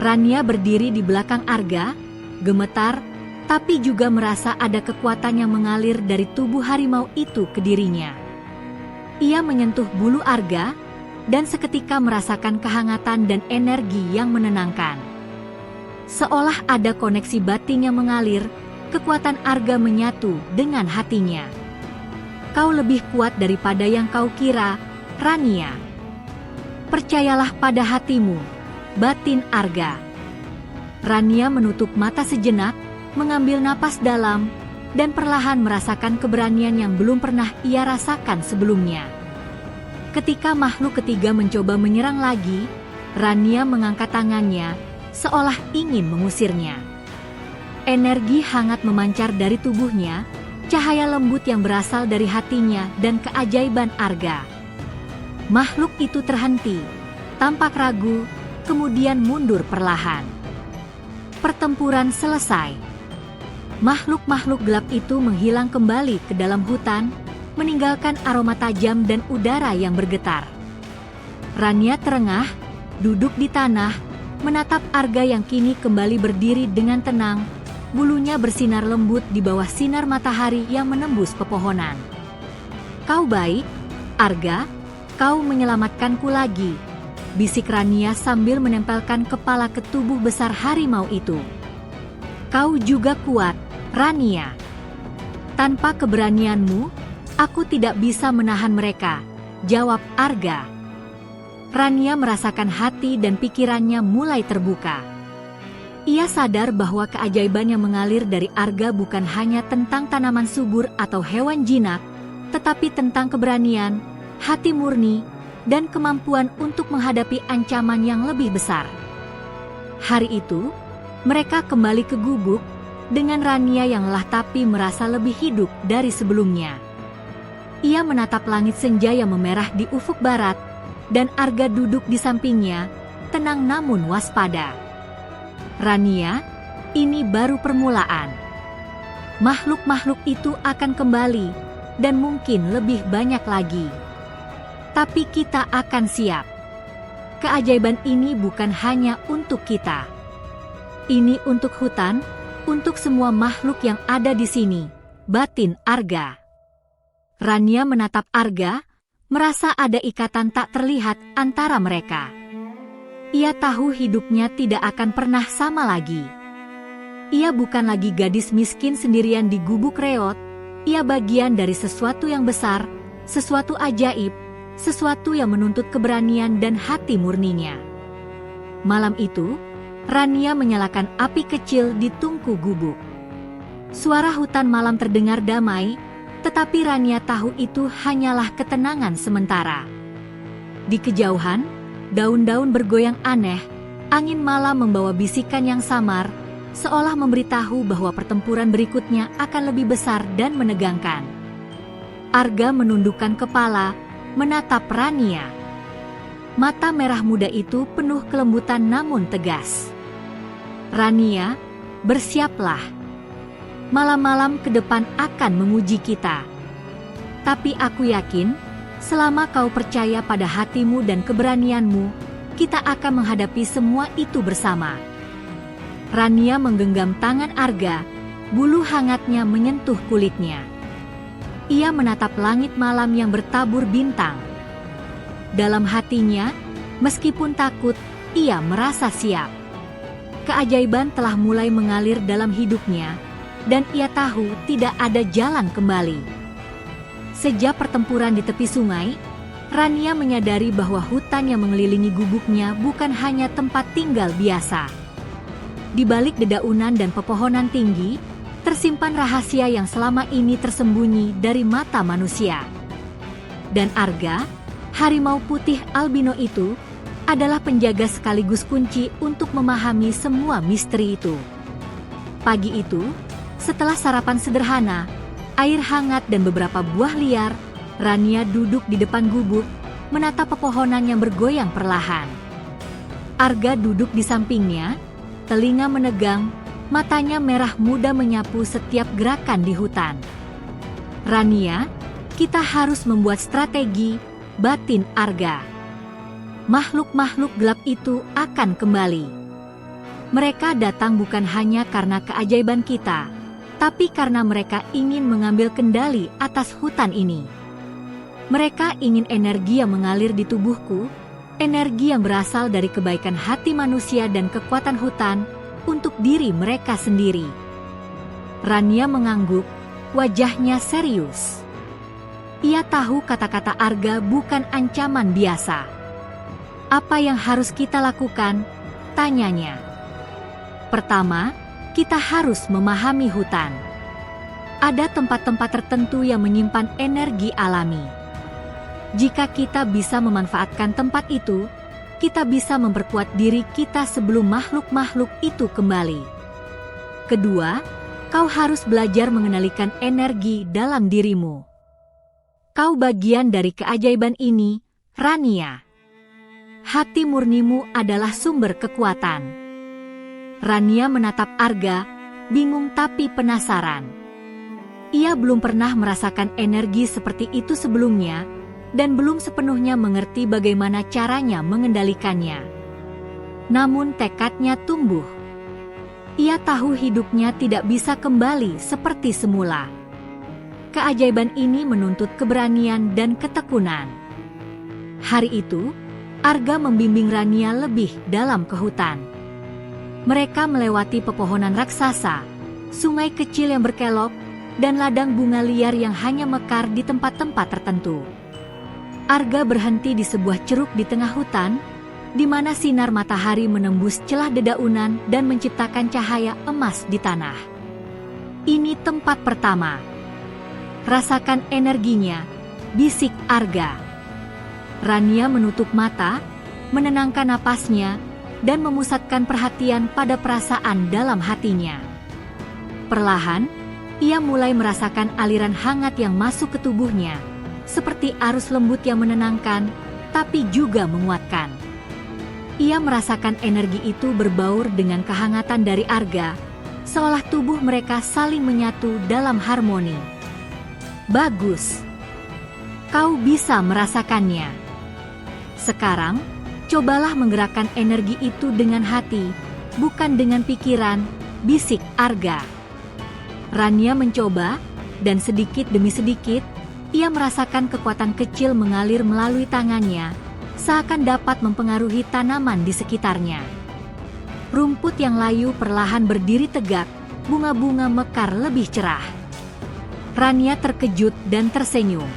Rania berdiri di belakang Arga, gemetar, tapi juga merasa ada kekuatan yang mengalir dari tubuh harimau itu ke dirinya. Ia menyentuh bulu Arga, dan seketika merasakan kehangatan dan energi yang menenangkan. Seolah ada koneksi batin yang mengalir, kekuatan Arga menyatu dengan hatinya. Kau lebih kuat daripada yang kau kira, Rania. Percayalah pada hatimu, batin Arga. Rania menutup mata sejenak, mengambil napas dalam, dan perlahan merasakan keberanian yang belum pernah ia rasakan sebelumnya. Ketika makhluk ketiga mencoba menyerang lagi, Rania mengangkat tangannya, seolah ingin mengusirnya. Energi hangat memancar dari tubuhnya, cahaya lembut yang berasal dari hatinya dan keajaiban Arga. Makhluk itu terhenti, tampak ragu, kemudian mundur perlahan. Pertempuran selesai. Makhluk-makhluk gelap itu menghilang kembali ke dalam hutan, meninggalkan aroma tajam dan udara yang bergetar. Rania terengah, duduk di tanah, menatap Arga yang kini kembali berdiri dengan tenang, bulunya bersinar lembut di bawah sinar matahari yang menembus pepohonan. Kau baik, Arga, kau menyelamatkanku lagi, bisik Rania sambil menempelkan kepala ke tubuh besar harimau itu. Kau juga kuat, Rania. Tanpa keberanianmu, aku tidak bisa menahan mereka, jawab Arga. Rania merasakan hati dan pikirannya mulai terbuka. Ia sadar bahwa keajaiban yang mengalir dari Arga bukan hanya tentang tanaman subur atau hewan jinak, tetapi tentang keberanian, hati murni, dan kemampuan untuk menghadapi ancaman yang lebih besar. Hari itu, mereka kembali ke gubuk, dengan Rania yang lelah tapi merasa lebih hidup dari sebelumnya. Ia menatap langit senja yang memerah di ufuk barat, dan Arga duduk di sampingnya, tenang namun waspada. Rania, ini baru permulaan. Makhluk-makhluk itu akan kembali, dan mungkin lebih banyak lagi. Tapi kita akan siap. Keajaiban ini bukan hanya untuk kita. Ini untuk hutan, untuk semua makhluk yang ada di sini, batin Arga. Rania menatap Arga, merasa ada ikatan tak terlihat antara mereka. Ia tahu hidupnya tidak akan pernah sama lagi. Ia bukan lagi gadis miskin sendirian di gubuk reot, ia bagian dari sesuatu yang besar, sesuatu ajaib, sesuatu yang menuntut keberanian dan hati murninya. Malam itu, Rania menyalakan api kecil di tungku gubuk. Suara hutan malam terdengar damai, tetapi Rania tahu itu hanyalah ketenangan sementara. Di kejauhan, daun-daun bergoyang aneh, angin malam membawa bisikan yang samar, seolah memberitahu bahwa pertempuran berikutnya akan lebih besar dan menegangkan. Arga menundukkan kepala, menatap Rania. Mata merah muda itu penuh kelembutan namun tegas. Rania, bersiaplah. Malam-malam ke depan akan menguji kita. Tapi aku yakin, selama kau percaya pada hatimu dan keberanianmu, kita akan menghadapi semua itu bersama. Rania menggenggam tangan Arga, bulu hangatnya menyentuh kulitnya. Ia menatap langit malam yang bertabur bintang. Dalam hatinya, meskipun takut, ia merasa siap. Keajaiban telah mulai mengalir dalam hidupnya, dan ia tahu tidak ada jalan kembali. Sejak pertempuran di tepi sungai, Rania menyadari bahwa hutan yang mengelilingi gubuknya bukan hanya tempat tinggal biasa. Di balik dedaunan dan pepohonan tinggi, tersimpan rahasia yang selama ini tersembunyi dari mata manusia. Dan Arga, harimau putih albino itu, adalah penjaga sekaligus kunci untuk memahami semua misteri itu. Pagi itu, setelah sarapan sederhana, air hangat dan beberapa buah liar, Rania duduk di depan gubuk, menatap pepohonan yang bergoyang perlahan. Arga duduk di sampingnya, telinga menegang, matanya merah muda menyapu setiap gerakan di hutan. Rania, kita harus membuat strategi, batin Arga. Makhluk-makhluk gelap itu akan kembali. Mereka datang bukan hanya karena keajaiban kita, tapi karena mereka ingin mengambil kendali atas hutan ini. Mereka ingin energi yang mengalir di tubuhku, energi yang berasal dari kebaikan hati manusia dan kekuatan hutan, untuk diri mereka sendiri. Rania mengangguk, wajahnya serius. Ia tahu kata-kata Arga bukan ancaman biasa. Apa yang harus kita lakukan? Tanyanya. Pertama, kita harus memahami hutan. Ada tempat-tempat tertentu yang menyimpan energi alami. Jika kita bisa memanfaatkan tempat itu, kita bisa memperkuat diri kita sebelum makhluk-makhluk itu kembali. Kedua, kau harus belajar mengendalikan energi dalam dirimu. Kau bagian dari keajaiban ini, Rania. Hati murnimu adalah sumber kekuatan. Rania menatap Arga, bingung tapi penasaran. Ia belum pernah merasakan energi seperti itu sebelumnya, dan belum sepenuhnya mengerti bagaimana caranya mengendalikannya. Namun tekadnya tumbuh. Ia tahu hidupnya tidak bisa kembali seperti semula. Keajaiban ini menuntut keberanian dan ketekunan. Hari itu, Arga membimbing Rania lebih dalam ke hutan. Mereka melewati pepohonan raksasa, sungai kecil yang berkelok, dan ladang bunga liar yang hanya mekar di tempat-tempat tertentu. Arga berhenti di sebuah ceruk di tengah hutan, di mana sinar matahari menembus celah dedaunan dan menciptakan cahaya emas di tanah. Ini tempat pertama. Rasakan energinya, bisik Arga. Rania menutup mata, menenangkan napasnya, dan memusatkan perhatian pada perasaan dalam hatinya. Perlahan, ia mulai merasakan aliran hangat yang masuk ke tubuhnya, seperti arus lembut yang menenangkan, tapi juga menguatkan. Ia merasakan energi itu berbaur dengan kehangatan dari Arga, seolah tubuh mereka saling menyatu dalam harmoni. Bagus. Kau bisa merasakannya. Sekarang, cobalah menggerakkan energi itu dengan hati, bukan dengan pikiran, bisik Arga. Rania mencoba, dan sedikit demi sedikit, ia merasakan kekuatan kecil mengalir melalui tangannya, seakan dapat mempengaruhi tanaman di sekitarnya. Rumput yang layu perlahan berdiri tegak, bunga-bunga mekar lebih cerah. Rania terkejut dan tersenyum.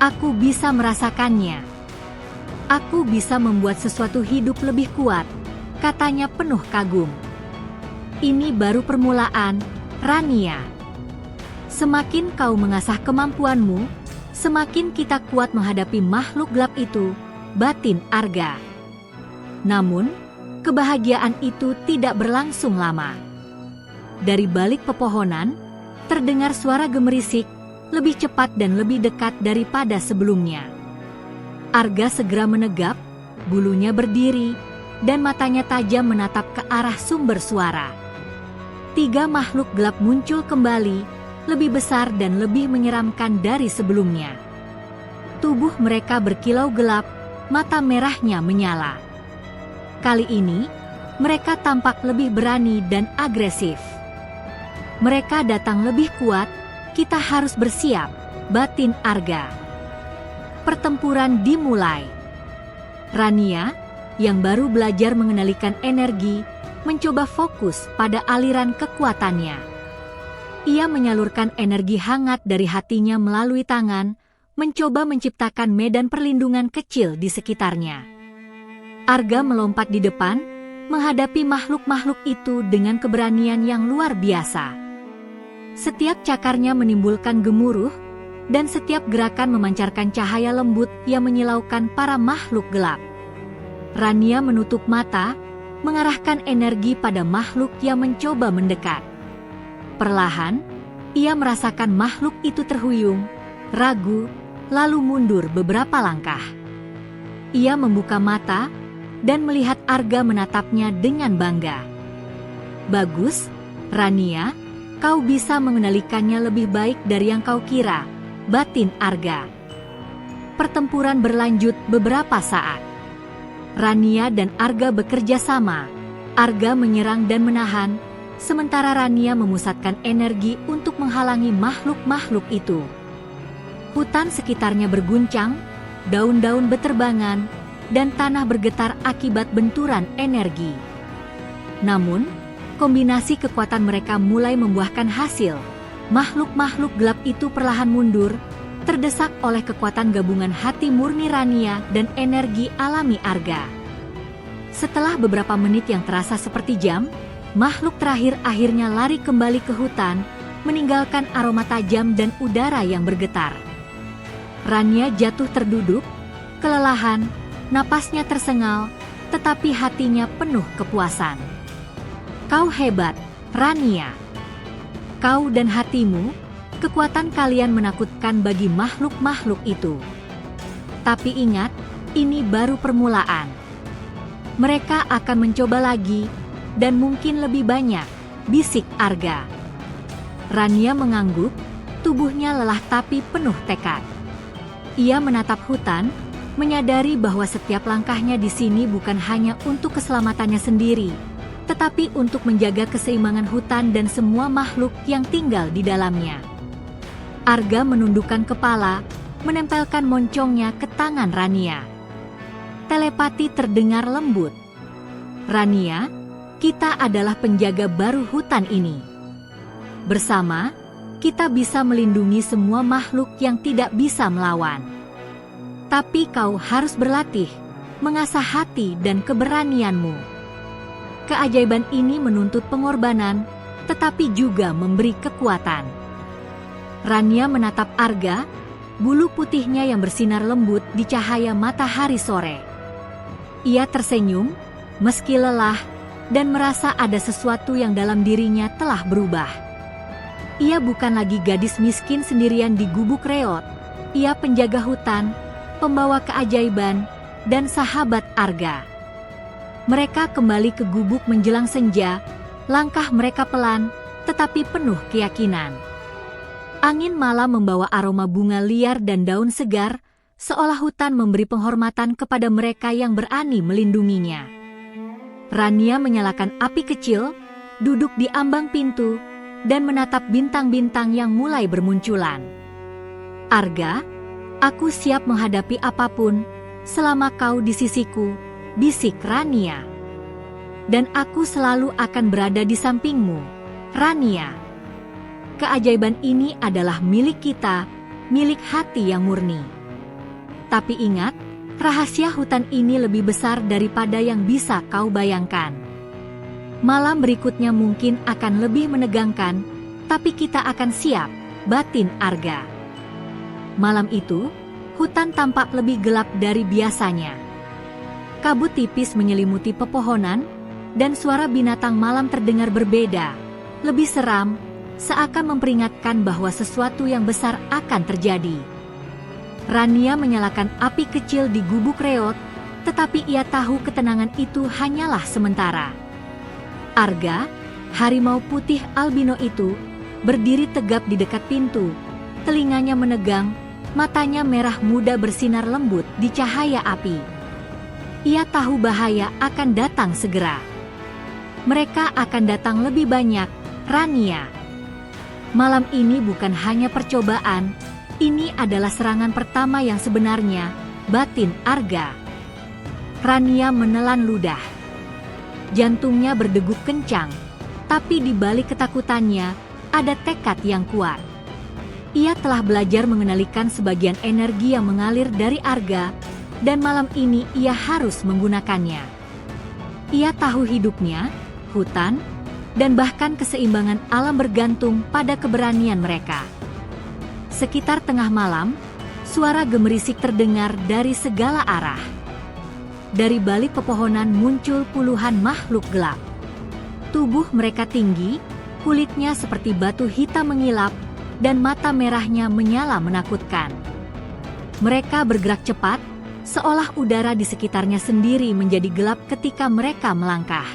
Aku bisa merasakannya. Aku bisa membuat sesuatu hidup lebih kuat, katanya penuh kagum. Ini baru permulaan, Rania. Semakin kau mengasah kemampuanmu, semakin kita kuat menghadapi makhluk gelap itu, batin Arga. Namun, kebahagiaan itu tidak berlangsung lama. Dari balik pepohonan, terdengar suara gemerisik, lebih cepat dan lebih dekat daripada sebelumnya. Arga segera menegap, bulunya berdiri, dan matanya tajam menatap ke arah sumber suara. 3 makhluk gelap muncul kembali, lebih besar dan lebih menyeramkan dari sebelumnya. Tubuh mereka berkilau gelap, mata merahnya menyala. Kali ini, mereka tampak lebih berani dan agresif. Mereka datang lebih kuat, kita harus bersiap, batin Arga. Pertempuran dimulai. Rania, yang baru belajar mengendalikan energi, mencoba fokus pada aliran kekuatannya. Ia menyalurkan energi hangat dari hatinya melalui tangan, mencoba menciptakan medan perlindungan kecil di sekitarnya. Arga melompat di depan, menghadapi makhluk-makhluk itu dengan keberanian yang luar biasa. Setiap cakarnya menimbulkan gemuruh, dan setiap gerakan memancarkan cahaya lembut yang menyilaukan para makhluk gelap. Rania menutup mata, mengarahkan energi pada makhluk yang mencoba mendekat. Perlahan, ia merasakan makhluk itu terhuyung, ragu, lalu mundur beberapa langkah. Ia membuka mata, dan melihat Arga menatapnya dengan bangga. Bagus, Rania. Kau bisa mengendalikannya lebih baik dari yang kau kira, batin Arga. Pertempuran berlanjut beberapa saat. Rania dan Arga bekerja sama. Arga menyerang dan menahan, sementara Rania memusatkan energi untuk menghalangi makhluk-makhluk itu. Hutan sekitarnya berguncang, daun-daun beterbangan, dan tanah bergetar akibat benturan energi. Namun, kombinasi kekuatan mereka mulai membuahkan hasil. Makhluk-makhluk gelap itu perlahan mundur, terdesak oleh kekuatan gabungan hati murni Rania dan energi alami Arga. Setelah beberapa menit yang terasa seperti jam, makhluk terakhir akhirnya lari kembali ke hutan, meninggalkan aroma tajam dan udara yang bergetar. Rania jatuh terduduk, kelelahan, napasnya tersengal, tetapi hatinya penuh kepuasan. Kau hebat, Rania. Kau dan hatimu, kekuatan kalian menakutkan bagi makhluk-makhluk itu. Tapi ingat, ini baru permulaan. Mereka akan mencoba lagi, dan mungkin lebih banyak, bisik Arga. Rania mengangguk, tubuhnya lelah tapi penuh tekad. Ia menatap hutan, menyadari bahwa setiap langkahnya di sini bukan hanya untuk keselamatannya sendiri, tetapi untuk menjaga keseimbangan hutan dan semua makhluk yang tinggal di dalamnya. Arga menundukkan kepala, menempelkan moncongnya ke tangan Rania. Telepati terdengar lembut. Rania, kita adalah penjaga baru hutan ini. Bersama, kita bisa melindungi semua makhluk yang tidak bisa melawan. Tapi kau harus berlatih, mengasah hati dan keberanianmu. Keajaiban ini menuntut pengorbanan, tetapi juga memberi kekuatan. Rania menatap Arga, bulu putihnya yang bersinar lembut di cahaya matahari sore. Ia tersenyum, meski lelah, dan merasa ada sesuatu yang dalam dirinya telah berubah. Ia bukan lagi gadis miskin sendirian di gubuk reot. Ia penjaga hutan, pembawa keajaiban, dan sahabat Arga. Mereka kembali ke gubuk menjelang senja, langkah mereka pelan, tetapi penuh keyakinan. Angin malam membawa aroma bunga liar dan daun segar, seolah hutan memberi penghormatan kepada mereka yang berani melindunginya. Rania menyalakan api kecil, duduk di ambang pintu, dan menatap bintang-bintang yang mulai bermunculan. Arga, aku siap menghadapi apapun, selama kau di sisiku, bisik Rania. Dan aku selalu akan berada di sampingmu, Rania. Keajaiban ini adalah milik kita, milik hati yang murni. Tapi ingat, rahasia hutan ini lebih besar daripada yang bisa kau bayangkan. Malam berikutnya mungkin akan lebih menegangkan, tapi kita akan siap, batin Arga. Malam itu, hutan tampak lebih gelap dari biasanya. Kabut tipis menyelimuti pepohonan, dan suara binatang malam terdengar berbeda, lebih seram, seakan memperingatkan bahwa sesuatu yang besar akan terjadi. Rania menyalakan api kecil di gubuk reot, tetapi ia tahu ketenangan itu hanyalah sementara. Arga, harimau putih albino itu, berdiri tegap di dekat pintu, telinganya menegang, matanya merah muda bersinar lembut di cahaya api. Ia tahu bahaya akan datang segera. Mereka akan datang lebih banyak, Rania. Malam ini bukan hanya percobaan, ini adalah serangan pertama yang sebenarnya, batin Arga. Rania menelan ludah. Jantungnya berdegup kencang, tapi di balik ketakutannya, ada tekad yang kuat. Ia telah belajar mengendalikan sebagian energi yang mengalir dari Arga, dan malam ini ia harus menggunakannya. Ia tahu hidupnya, hutan, dan bahkan keseimbangan alam bergantung pada keberanian mereka. Sekitar tengah malam, suara gemerisik terdengar dari segala arah. Dari balik pepohonan muncul puluhan makhluk gelap. Tubuh mereka tinggi, kulitnya seperti batu hitam mengilap, dan mata merahnya menyala menakutkan. Mereka bergerak cepat, seolah udara di sekitarnya sendiri menjadi gelap ketika mereka melangkah.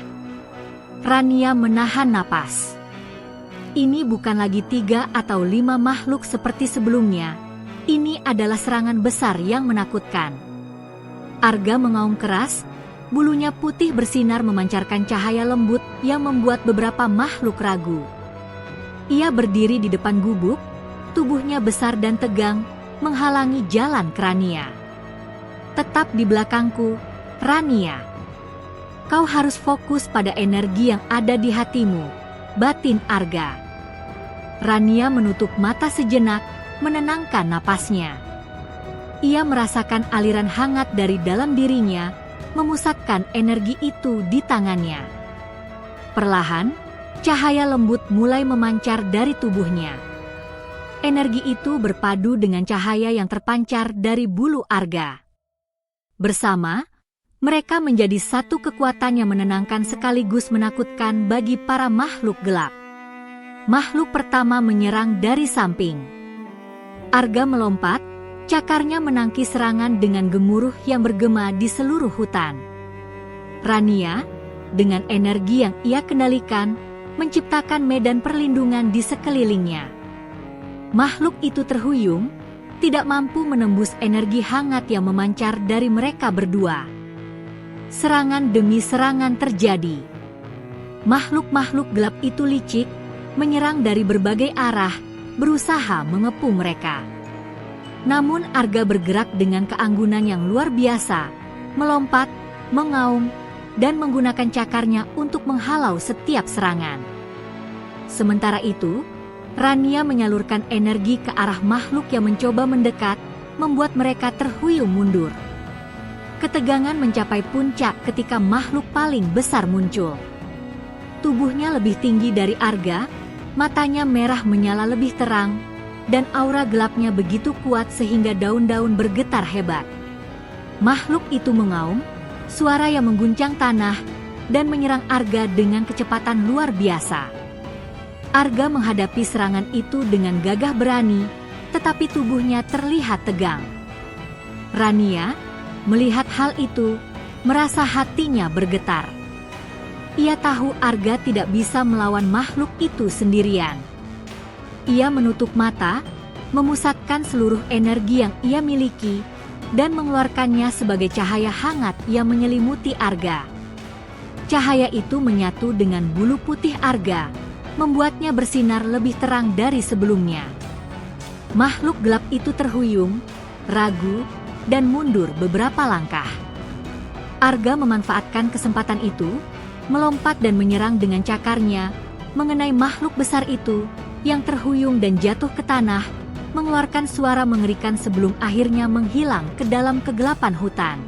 Rania menahan napas. Ini bukan lagi 3 atau 5 makhluk seperti sebelumnya. Ini adalah serangan besar yang menakutkan. Arga mengaum keras, bulunya putih bersinar memancarkan cahaya lembut yang membuat beberapa makhluk ragu. Ia berdiri di depan gubuk, tubuhnya besar dan tegang, menghalangi jalan ke Rania. Tetap di belakangku, Rania. Kau harus fokus pada energi yang ada di hatimu, batin Arga. Rania menutup mata sejenak, menenangkan napasnya. Ia merasakan aliran hangat dari dalam dirinya, memusatkan energi itu di tangannya. Perlahan, cahaya lembut mulai memancar dari tubuhnya. Energi itu berpadu dengan cahaya yang terpancar dari bulu Arga. Bersama, mereka menjadi satu kekuatan yang menenangkan sekaligus menakutkan bagi para makhluk gelap. Makhluk pertama menyerang dari samping. Arga melompat, cakarnya menangkis serangan dengan gemuruh yang bergema di seluruh hutan. Rania, dengan energi yang ia kendalikan, menciptakan medan perlindungan di sekelilingnya. Makhluk itu terhuyung, tidak mampu menembus energi hangat yang memancar dari mereka berdua. Serangan demi serangan terjadi. Makhluk-makhluk gelap itu licik, menyerang dari berbagai arah, berusaha mengepung mereka. Namun Arga bergerak dengan keanggunan yang luar biasa, melompat, mengaum, dan menggunakan cakarnya untuk menghalau setiap serangan. Sementara itu, Rania menyalurkan energi ke arah makhluk yang mencoba mendekat, membuat mereka terhuyung mundur. Ketegangan mencapai puncak ketika makhluk paling besar muncul. Tubuhnya lebih tinggi dari Arga, matanya merah menyala lebih terang, dan aura gelapnya begitu kuat sehingga daun-daun bergetar hebat. Makhluk itu mengaum, suara yang mengguncang tanah, dan menyerang Arga dengan kecepatan luar biasa. Arga menghadapi serangan itu dengan gagah berani, tetapi tubuhnya terlihat tegang. Rania, melihat hal itu, merasa hatinya bergetar. Ia tahu Arga tidak bisa melawan makhluk itu sendirian. Ia menutup mata, memusatkan seluruh energi yang ia miliki, dan mengeluarkannya sebagai cahaya hangat yang menyelimuti Arga. Cahaya itu menyatu dengan bulu putih Arga, membuatnya bersinar lebih terang dari sebelumnya. Makhluk gelap itu terhuyung, ragu, dan mundur beberapa langkah. Arga memanfaatkan kesempatan itu, melompat dan menyerang dengan cakarnya, mengenai makhluk besar itu, yang terhuyung dan jatuh ke tanah, mengeluarkan suara mengerikan sebelum akhirnya menghilang ke dalam kegelapan hutan.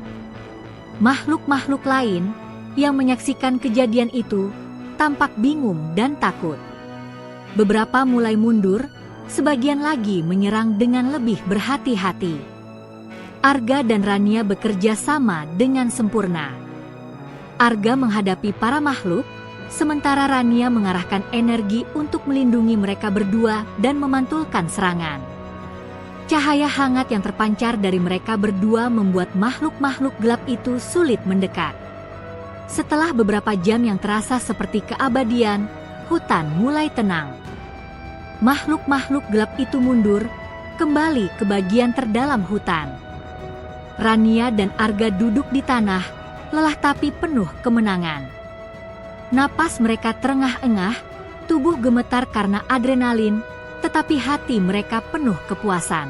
Makhluk-makhluk lain, yang menyaksikan kejadian itu, tampak bingung dan takut. Beberapa mulai mundur, sebagian lagi menyerang dengan lebih berhati-hati. Arga dan Rania bekerja sama dengan sempurna. Arga menghadapi para makhluk, sementara Rania mengarahkan energi untuk melindungi mereka berdua dan memantulkan serangan. Cahaya hangat yang terpancar dari mereka berdua membuat makhluk-makhluk gelap itu sulit mendekat. Setelah beberapa jam yang terasa seperti keabadian, hutan mulai tenang. Makhluk-makhluk gelap itu mundur, kembali ke bagian terdalam hutan. Rania dan Arga duduk di tanah, lelah tapi penuh kemenangan. Napas mereka terengah-engah, tubuh gemetar karena adrenalin, tetapi hati mereka penuh kepuasan.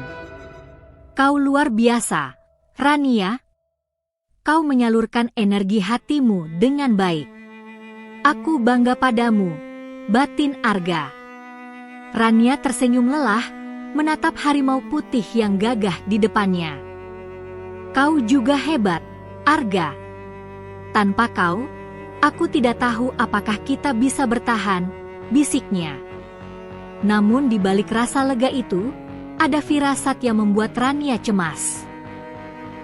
Kau luar biasa, Rania. Kau menyalurkan energi hatimu dengan baik. Aku bangga padamu, batin Arga. Rania tersenyum lelah, menatap harimau putih yang gagah di depannya. Kau juga hebat, Arga. Tanpa kau, aku tidak tahu apakah kita bisa bertahan, bisiknya. Namun di balik rasa lega itu, ada firasat yang membuat Rania cemas.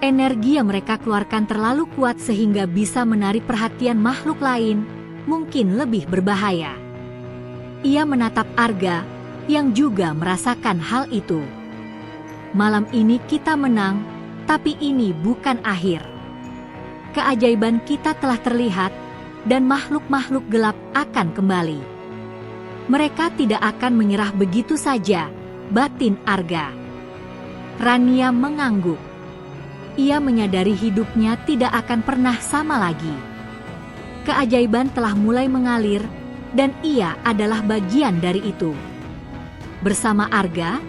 Energi yang mereka keluarkan terlalu kuat sehingga bisa menarik perhatian makhluk lain, mungkin lebih berbahaya. Ia menatap Arga, yang juga merasakan hal itu. Malam ini kita menang, tapi ini bukan akhir. Keajaiban kita telah terlihat, dan makhluk-makhluk gelap akan kembali. Mereka tidak akan menyerah begitu saja, batin Arga. Rania mengangguk. Ia menyadari hidupnya tidak akan pernah sama lagi. Keajaiban telah mulai mengalir, dan ia adalah bagian dari itu. Bersama Arga,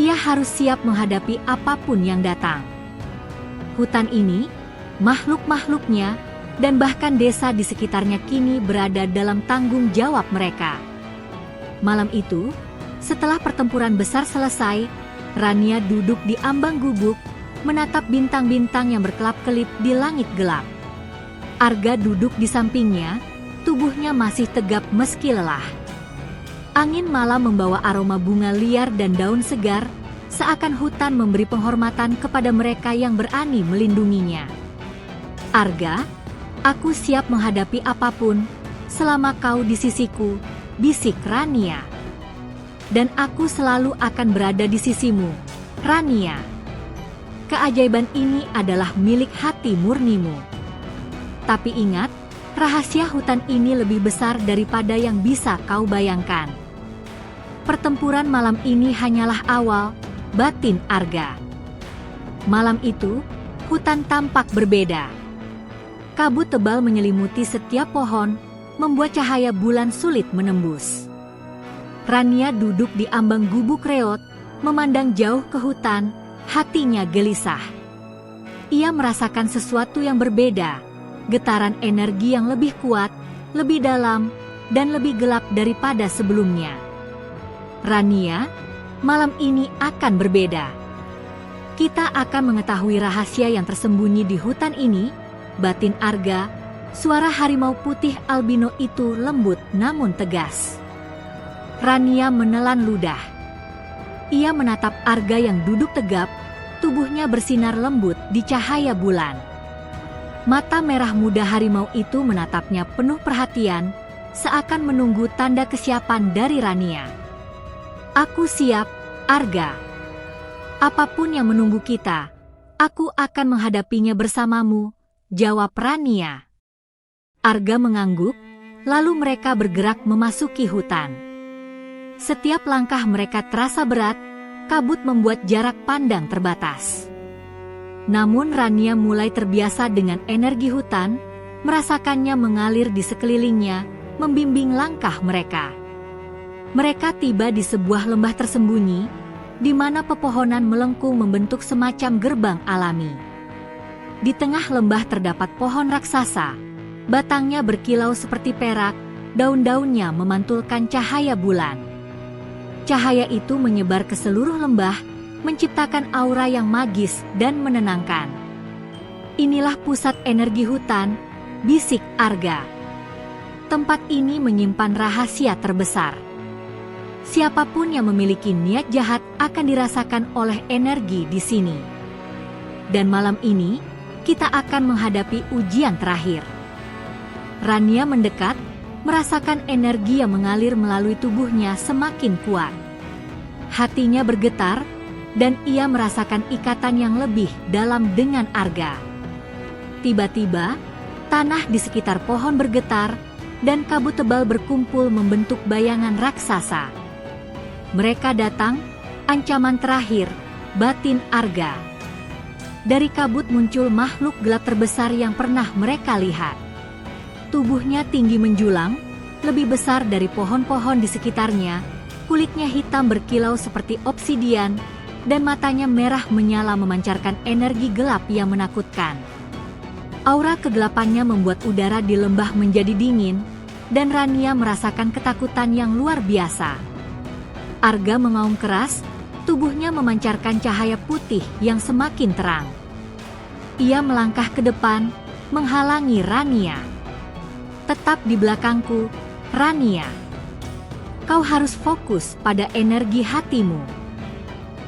ia harus siap menghadapi apapun yang datang. Hutan ini, makhluk-makhluknya, dan bahkan desa di sekitarnya kini berada dalam tanggung jawab mereka. Malam itu, setelah pertempuran besar selesai, Rania duduk di ambang gubuk, menatap bintang-bintang yang berkelap-kelip di langit gelap. Arga duduk di sampingnya, tubuhnya masih tegap meski lelah. Angin malam membawa aroma bunga liar dan daun segar, seakan hutan memberi penghormatan kepada mereka yang berani melindunginya. Arga, aku siap menghadapi apapun, selama kau di sisiku, bisik Rania. Dan aku selalu akan berada di sisimu, Rania. Keajaiban ini adalah milik hati murnimu. Tapi ingat, rahasia hutan ini lebih besar daripada yang bisa kau bayangkan. Pertempuran malam ini hanyalah awal, batin Arga. Malam itu, hutan tampak berbeda. Kabut tebal menyelimuti setiap pohon, membuat cahaya bulan sulit menembus. Rania duduk di ambang gubuk reot, memandang jauh ke hutan, hatinya gelisah. Ia merasakan sesuatu yang berbeda, getaran energi yang lebih kuat, lebih dalam, dan lebih gelap daripada sebelumnya. Rania, malam ini akan berbeda. Kita akan mengetahui rahasia yang tersembunyi di hutan ini, batin Arga. Suara harimau putih albino itu lembut namun tegas. Rania menelan ludah. Ia menatap Arga yang duduk tegap, tubuhnya bersinar lembut di cahaya bulan. Mata merah muda harimau itu menatapnya penuh perhatian, seakan menunggu tanda kesiapan dari Rania. Aku siap, Arga. Apapun yang menunggu kita, aku akan menghadapinya bersamamu, jawab Rania. Arga mengangguk, lalu mereka bergerak memasuki hutan. Setiap langkah mereka terasa berat, kabut membuat jarak pandang terbatas. Namun Rania mulai terbiasa dengan energi hutan, merasakannya mengalir di sekelilingnya, membimbing langkah mereka. Mereka tiba di sebuah lembah tersembunyi, di mana pepohonan melengkung membentuk semacam gerbang alami. Di tengah lembah terdapat pohon raksasa, batangnya berkilau seperti perak, daun-daunnya memantulkan cahaya bulan. Cahaya itu menyebar ke seluruh lembah, menciptakan aura yang magis dan menenangkan. Inilah pusat energi hutan, bisik Arga. Tempat ini menyimpan rahasia terbesar. Siapapun yang memiliki niat jahat akan dirasakan oleh energi di sini. Dan malam ini, kita akan menghadapi ujian terakhir. Rania mendekat, merasakan energi yang mengalir melalui tubuhnya semakin kuat. Hatinya bergetar, dan ia merasakan ikatan yang lebih dalam dengan Arga. Tiba-tiba, tanah di sekitar pohon bergetar, dan kabut tebal berkumpul membentuk bayangan raksasa. Mereka datang, ancaman terakhir, batin Arga. Dari kabut muncul makhluk gelap terbesar yang pernah mereka lihat. Tubuhnya tinggi menjulang, lebih besar dari pohon-pohon di sekitarnya, kulitnya hitam berkilau seperti obsidian, dan matanya merah menyala memancarkan energi gelap yang menakutkan. Aura kegelapannya membuat udara di lembah menjadi dingin, dan Rania merasakan ketakutan yang luar biasa. Arga mengaum keras, tubuhnya memancarkan cahaya putih yang semakin terang. Ia melangkah ke depan, menghalangi Rania. Tetap di belakangku, Rania. Kau harus fokus pada energi hatimu.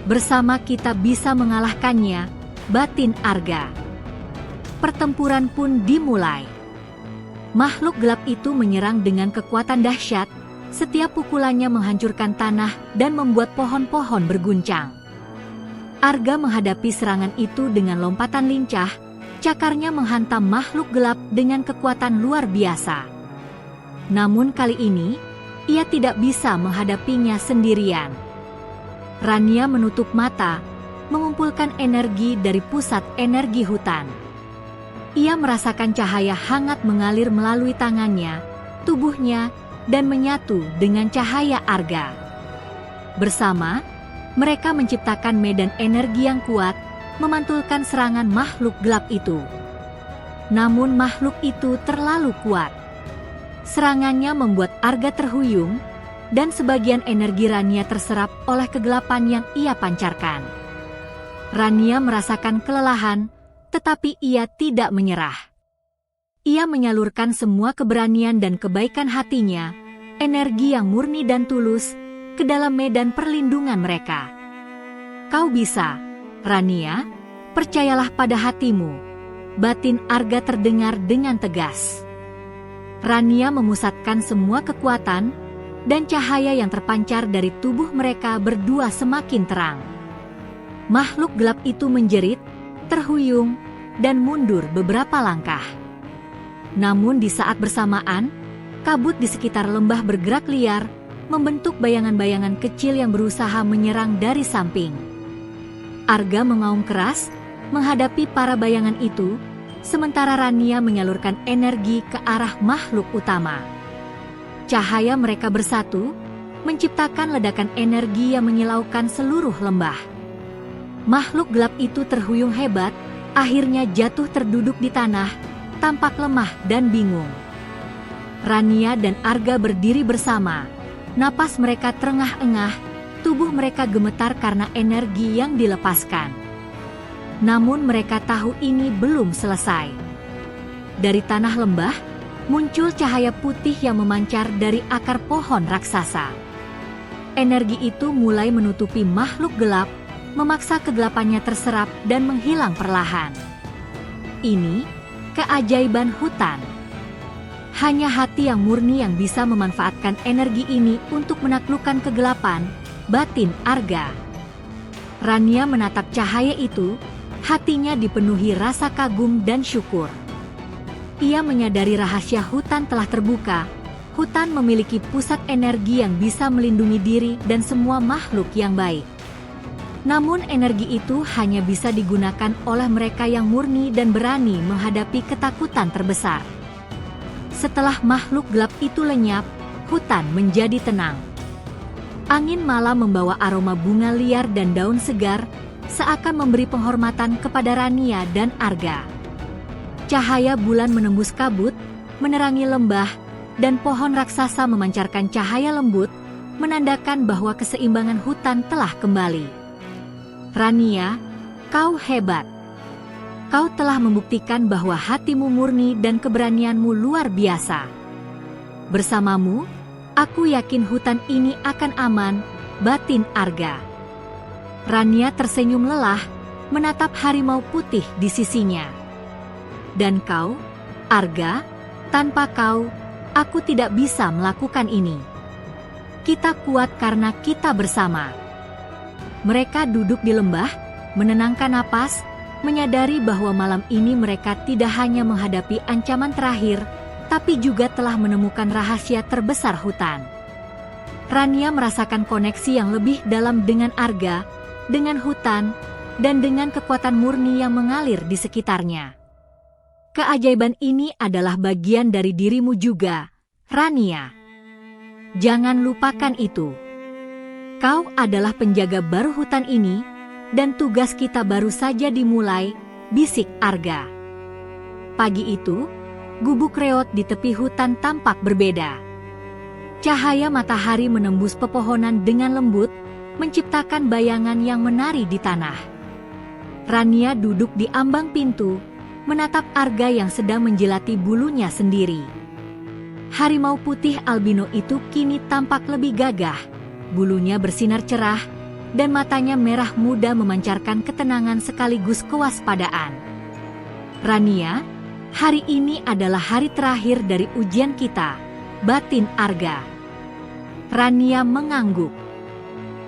Bersama kita bisa mengalahkannya, batin Arga. Pertempuran pun dimulai. Makhluk gelap itu menyerang dengan kekuatan dahsyat. Setiap pukulannya menghancurkan tanah dan membuat pohon-pohon berguncang. Arga menghadapi serangan itu dengan lompatan lincah, cakarnya menghantam makhluk gelap dengan kekuatan luar biasa. Namun kali ini, ia tidak bisa menghadapinya sendirian. Rania menutup mata, mengumpulkan energi dari pusat energi hutan. Ia merasakan cahaya hangat mengalir melalui tangannya, tubuhnya, dan menyatu dengan cahaya Arga. Bersama, mereka menciptakan medan energi yang kuat, memantulkan serangan makhluk gelap itu. Namun makhluk itu terlalu kuat. Serangannya membuat Arga terhuyung, dan sebagian energi Rania terserap oleh kegelapan yang ia pancarkan. Rania merasakan kelelahan, tetapi ia tidak menyerah. Ia menyalurkan semua keberanian dan kebaikan hatinya, energi yang murni dan tulus, ke dalam medan perlindungan mereka. Kau bisa, Rania, percayalah pada hatimu. Batin Arga terdengar dengan tegas. Rania memusatkan semua kekuatan, dan cahaya yang terpancar dari tubuh mereka berdua semakin terang. Makhluk gelap itu menjerit, terhuyung, dan mundur beberapa langkah. Namun di saat bersamaan, kabut di sekitar lembah bergerak liar, membentuk bayangan-bayangan kecil yang berusaha menyerang dari samping. Arga mengaum keras, menghadapi para bayangan itu, sementara Rania menyalurkan energi ke arah makhluk utama. Cahaya mereka bersatu, menciptakan ledakan energi yang menyilaukan seluruh lembah. Makhluk gelap itu terhuyung hebat, akhirnya jatuh terduduk di tanah, tampak lemah dan bingung. Rania dan Arga berdiri bersama, napas mereka terengah-engah, tubuh mereka gemetar karena energi yang dilepaskan. Namun mereka tahu ini belum selesai. Dari tanah lembah, muncul cahaya putih yang memancar dari akar pohon raksasa. Energi itu mulai menutupi makhluk gelap, memaksa kegelapannya terserap dan menghilang perlahan. Ini keajaiban hutan. Hanya hati yang murni yang bisa memanfaatkan energi ini untuk menaklukkan kegelapan, batin Arga. Rania menatap cahaya itu, hatinya dipenuhi rasa kagum dan syukur. Ia menyadari rahasia hutan telah terbuka. Hutan memiliki pusat energi yang bisa melindungi diri dan semua makhluk yang baik. Namun energi itu hanya bisa digunakan oleh mereka yang murni dan berani menghadapi ketakutan terbesar. Setelah makhluk gelap itu lenyap, hutan menjadi tenang. Angin malam membawa aroma bunga liar dan daun segar, seakan memberi penghormatan kepada Rania dan Arga. Cahaya bulan menembus kabut, menerangi lembah, dan pohon raksasa memancarkan cahaya lembut, menandakan bahwa keseimbangan hutan telah kembali. Rania, kau hebat. Kau telah membuktikan bahwa hatimu murni dan keberanianmu luar biasa. Bersamamu, aku yakin hutan ini akan aman, batin Arga. Rania tersenyum lelah, menatap harimau putih di sisinya. Dan kau, Arga, tanpa kau, aku tidak bisa melakukan ini. Kita kuat karena kita bersama. Mereka duduk di lembah, menenangkan napas, menyadari bahwa malam ini mereka tidak hanya menghadapi ancaman terakhir, tapi juga telah menemukan rahasia terbesar hutan. Rania merasakan koneksi yang lebih dalam dengan Arga, dengan hutan, dan dengan kekuatan murni yang mengalir di sekitarnya. Keajaiban ini adalah bagian dari dirimu juga, Rania. Jangan lupakan itu. Kau adalah penjaga baru hutan ini, dan tugas kita baru saja dimulai, bisik Arga. Pagi itu, gubuk reot di tepi hutan tampak berbeda. Cahaya matahari menembus pepohonan dengan lembut, menciptakan bayangan yang menari di tanah. Rania duduk di ambang pintu, menatap Arga yang sedang menjilati bulunya sendiri. Harimau putih albino itu kini tampak lebih gagah. Bulunya bersinar cerah, dan matanya merah muda memancarkan ketenangan sekaligus kewaspadaan. Rania, hari ini adalah hari terakhir dari ujian kita, batin Arga. Rania mengangguk.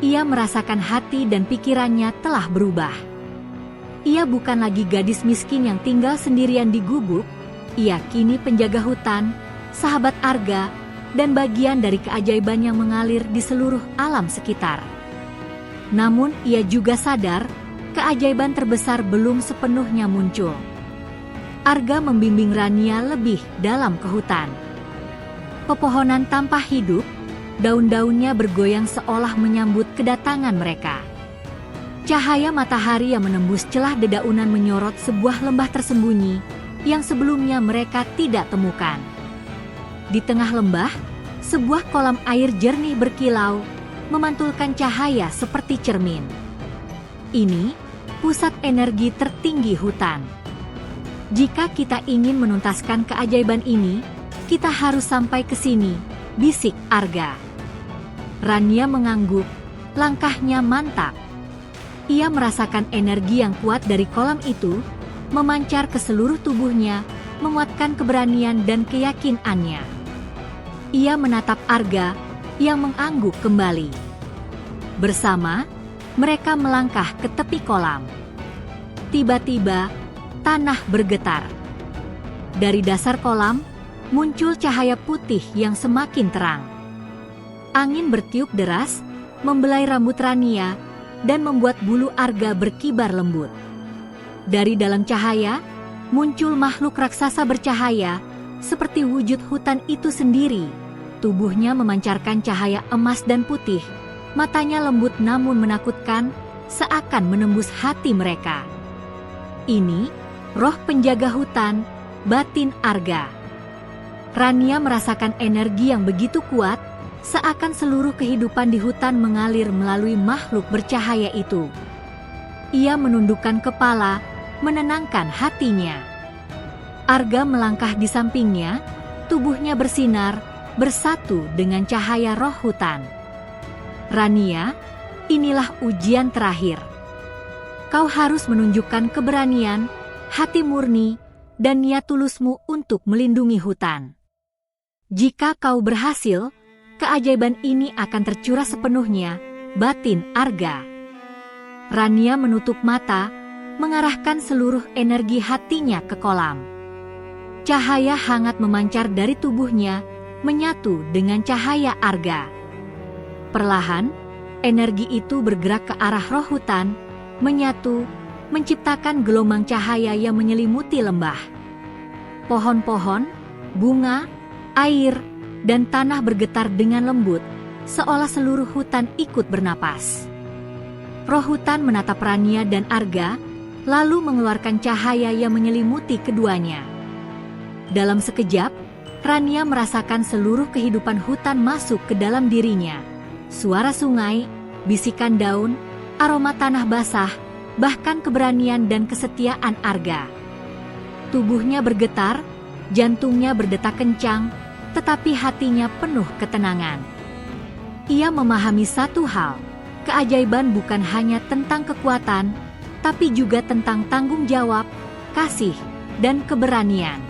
Ia merasakan hati dan pikirannya telah berubah. Ia bukan lagi gadis miskin yang tinggal sendirian di gubuk, ia kini penjaga hutan, sahabat Arga, dan bagian dari keajaiban yang mengalir di seluruh alam sekitar. Namun ia juga sadar, keajaiban terbesar belum sepenuhnya muncul. Arga membimbing Rania lebih dalam ke hutan. Pepohonan tampak hidup, daun-daunnya bergoyang seolah menyambut kedatangan mereka. Cahaya matahari yang menembus celah dedaunan menyorot sebuah lembah tersembunyi, yang sebelumnya mereka tidak temukan. Di tengah lembah, sebuah kolam air jernih berkilau, memantulkan cahaya seperti cermin. Ini pusat energi tertinggi hutan. Jika kita ingin menuntaskan keajaiban ini, kita harus sampai ke sini, bisik Arga. Rania mengangguk, langkahnya mantap. Ia merasakan energi yang kuat dari kolam itu, memancar ke seluruh tubuhnya, menguatkan keberanian dan keyakinannya. Ia menatap Arga, yang mengangguk kembali. Bersama, mereka melangkah ke tepi kolam. Tiba-tiba, tanah bergetar. Dari dasar kolam, muncul cahaya putih yang semakin terang. Angin bertiup deras, membelai rambut Rania, dan membuat bulu Arga berkibar lembut. Dari dalam cahaya, muncul makhluk raksasa bercahaya, seperti wujud hutan itu sendiri. Tubuhnya memancarkan cahaya emas dan putih, matanya lembut namun menakutkan, seakan menembus hati mereka. Ini, roh penjaga hutan, batin Arga. Rania merasakan energi yang begitu kuat, seakan seluruh kehidupan di hutan mengalir melalui makhluk bercahaya itu. Ia menundukkan kepala, menenangkan hatinya. Arga melangkah di sampingnya, tubuhnya bersinar, bersatu dengan cahaya roh hutan. Rania, inilah ujian terakhir. Kau harus menunjukkan keberanian, hati murni, dan niat tulusmu untuk melindungi hutan. Jika kau berhasil, keajaiban ini akan tercurah sepenuhnya, batin Arga. Rania menutup mata, mengarahkan seluruh energi hatinya ke kolam. Cahaya hangat memancar dari tubuhnya, menyatu dengan cahaya Arga. Perlahan, energi itu bergerak ke arah roh hutan, menyatu, menciptakan gelombang cahaya yang menyelimuti lembah. Pohon-pohon, bunga, air, dan tanah bergetar dengan lembut, seolah seluruh hutan ikut bernapas. Roh hutan menatap Rania dan Arga, lalu mengeluarkan cahaya yang menyelimuti keduanya. Dalam sekejap, Rania merasakan seluruh kehidupan hutan masuk ke dalam dirinya. Suara sungai, bisikan daun, aroma tanah basah, bahkan keberanian dan kesetiaan Arga. Tubuhnya bergetar, jantungnya berdetak kencang, tetapi hatinya penuh ketenangan. Ia memahami satu hal, keajaiban bukan hanya tentang kekuatan, tapi juga tentang tanggung jawab, kasih, dan keberanian.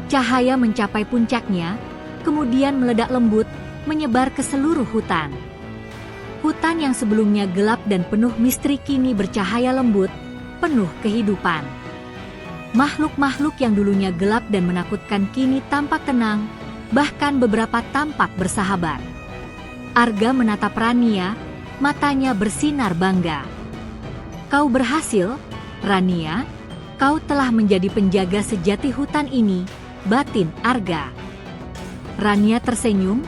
Cahaya mencapai puncaknya, kemudian meledak lembut, menyebar ke seluruh hutan. Hutan yang sebelumnya gelap dan penuh misteri kini bercahaya lembut, penuh kehidupan. Makhluk-makhluk yang dulunya gelap dan menakutkan kini tampak tenang, bahkan beberapa tampak bersahabat. Arga menatap Rania, matanya bersinar bangga. Kau berhasil, Rania. Kau telah menjadi penjaga sejati hutan ini, batin Arga. Rania tersenyum,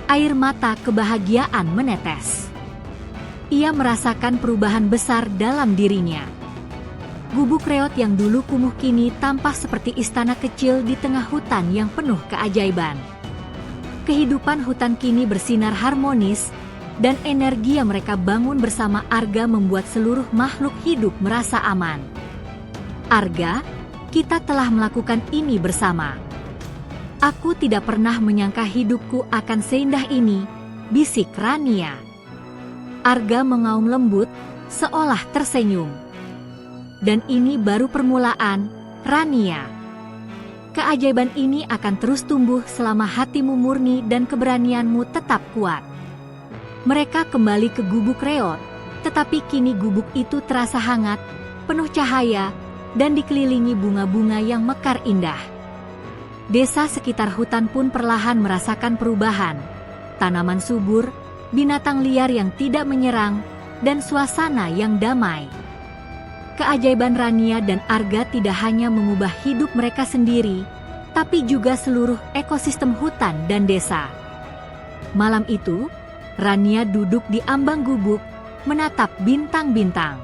air mata kebahagiaan menetes. Ia merasakan perubahan besar dalam dirinya. Gubuk reot yang dulu kumuh kini tampak seperti istana kecil di tengah hutan yang penuh keajaiban. Kehidupan hutan kini bersinar harmonis, dan energi yang mereka bangun bersama Arga membuat seluruh makhluk hidup merasa aman. Arga, kita telah melakukan ini bersama. Aku tidak pernah menyangka hidupku akan seindah ini, bisik Rania. Arga mengaum lembut, seolah tersenyum. Dan ini baru permulaan, Rania. Keajaiban ini akan terus tumbuh selama hatimu murni dan keberanianmu tetap kuat. Mereka kembali ke gubuk reot, tetapi kini gubuk itu terasa hangat, penuh cahaya, dan dikelilingi bunga-bunga yang mekar indah. Desa sekitar hutan pun perlahan merasakan perubahan. Tanaman subur, binatang liar yang tidak menyerang, dan suasana yang damai. Keajaiban Rania dan Arga tidak hanya mengubah hidup mereka sendiri, tapi juga seluruh ekosistem hutan dan desa. Malam itu, Rania duduk di ambang gubuk, menatap bintang-bintang.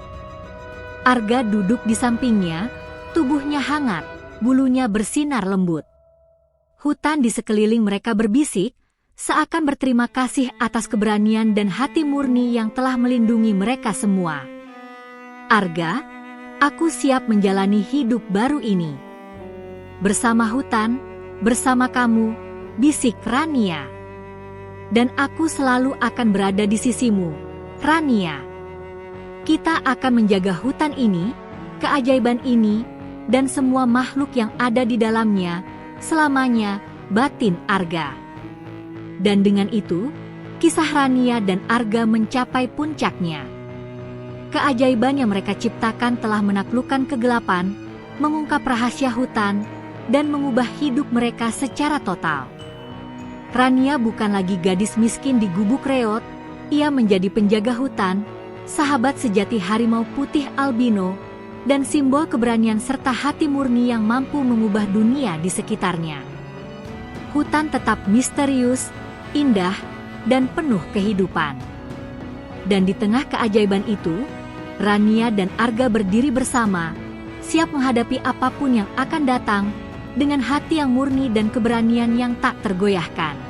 Arga duduk di sampingnya, tubuhnya hangat, bulunya bersinar lembut. Hutan di sekeliling mereka berbisik, seakan berterima kasih atas keberanian dan hati murni yang telah melindungi mereka semua. Arga, aku siap menjalani hidup baru ini. Bersama hutan, bersama kamu, bisik Rania. Dan aku selalu akan berada di sisimu, Rania. Kita akan menjaga hutan ini, keajaiban ini, dan semua makhluk yang ada di dalamnya, selamanya, batin Arga. Dan dengan itu, kisah Rania dan Arga mencapai puncaknya. Keajaiban yang mereka ciptakan telah menaklukkan kegelapan, mengungkap rahasia hutan, dan mengubah hidup mereka secara total. Rania bukan lagi gadis miskin di gubuk reot, ia menjadi penjaga hutan, sahabat sejati harimau putih albino, dan simbol keberanian serta hati murni yang mampu mengubah dunia di sekitarnya. Hutan tetap misterius, indah, dan penuh kehidupan. Dan di tengah keajaiban itu, Rania dan Arga berdiri bersama, siap menghadapi apapun yang akan datang, dengan hati yang murni dan keberanian yang tak tergoyahkan.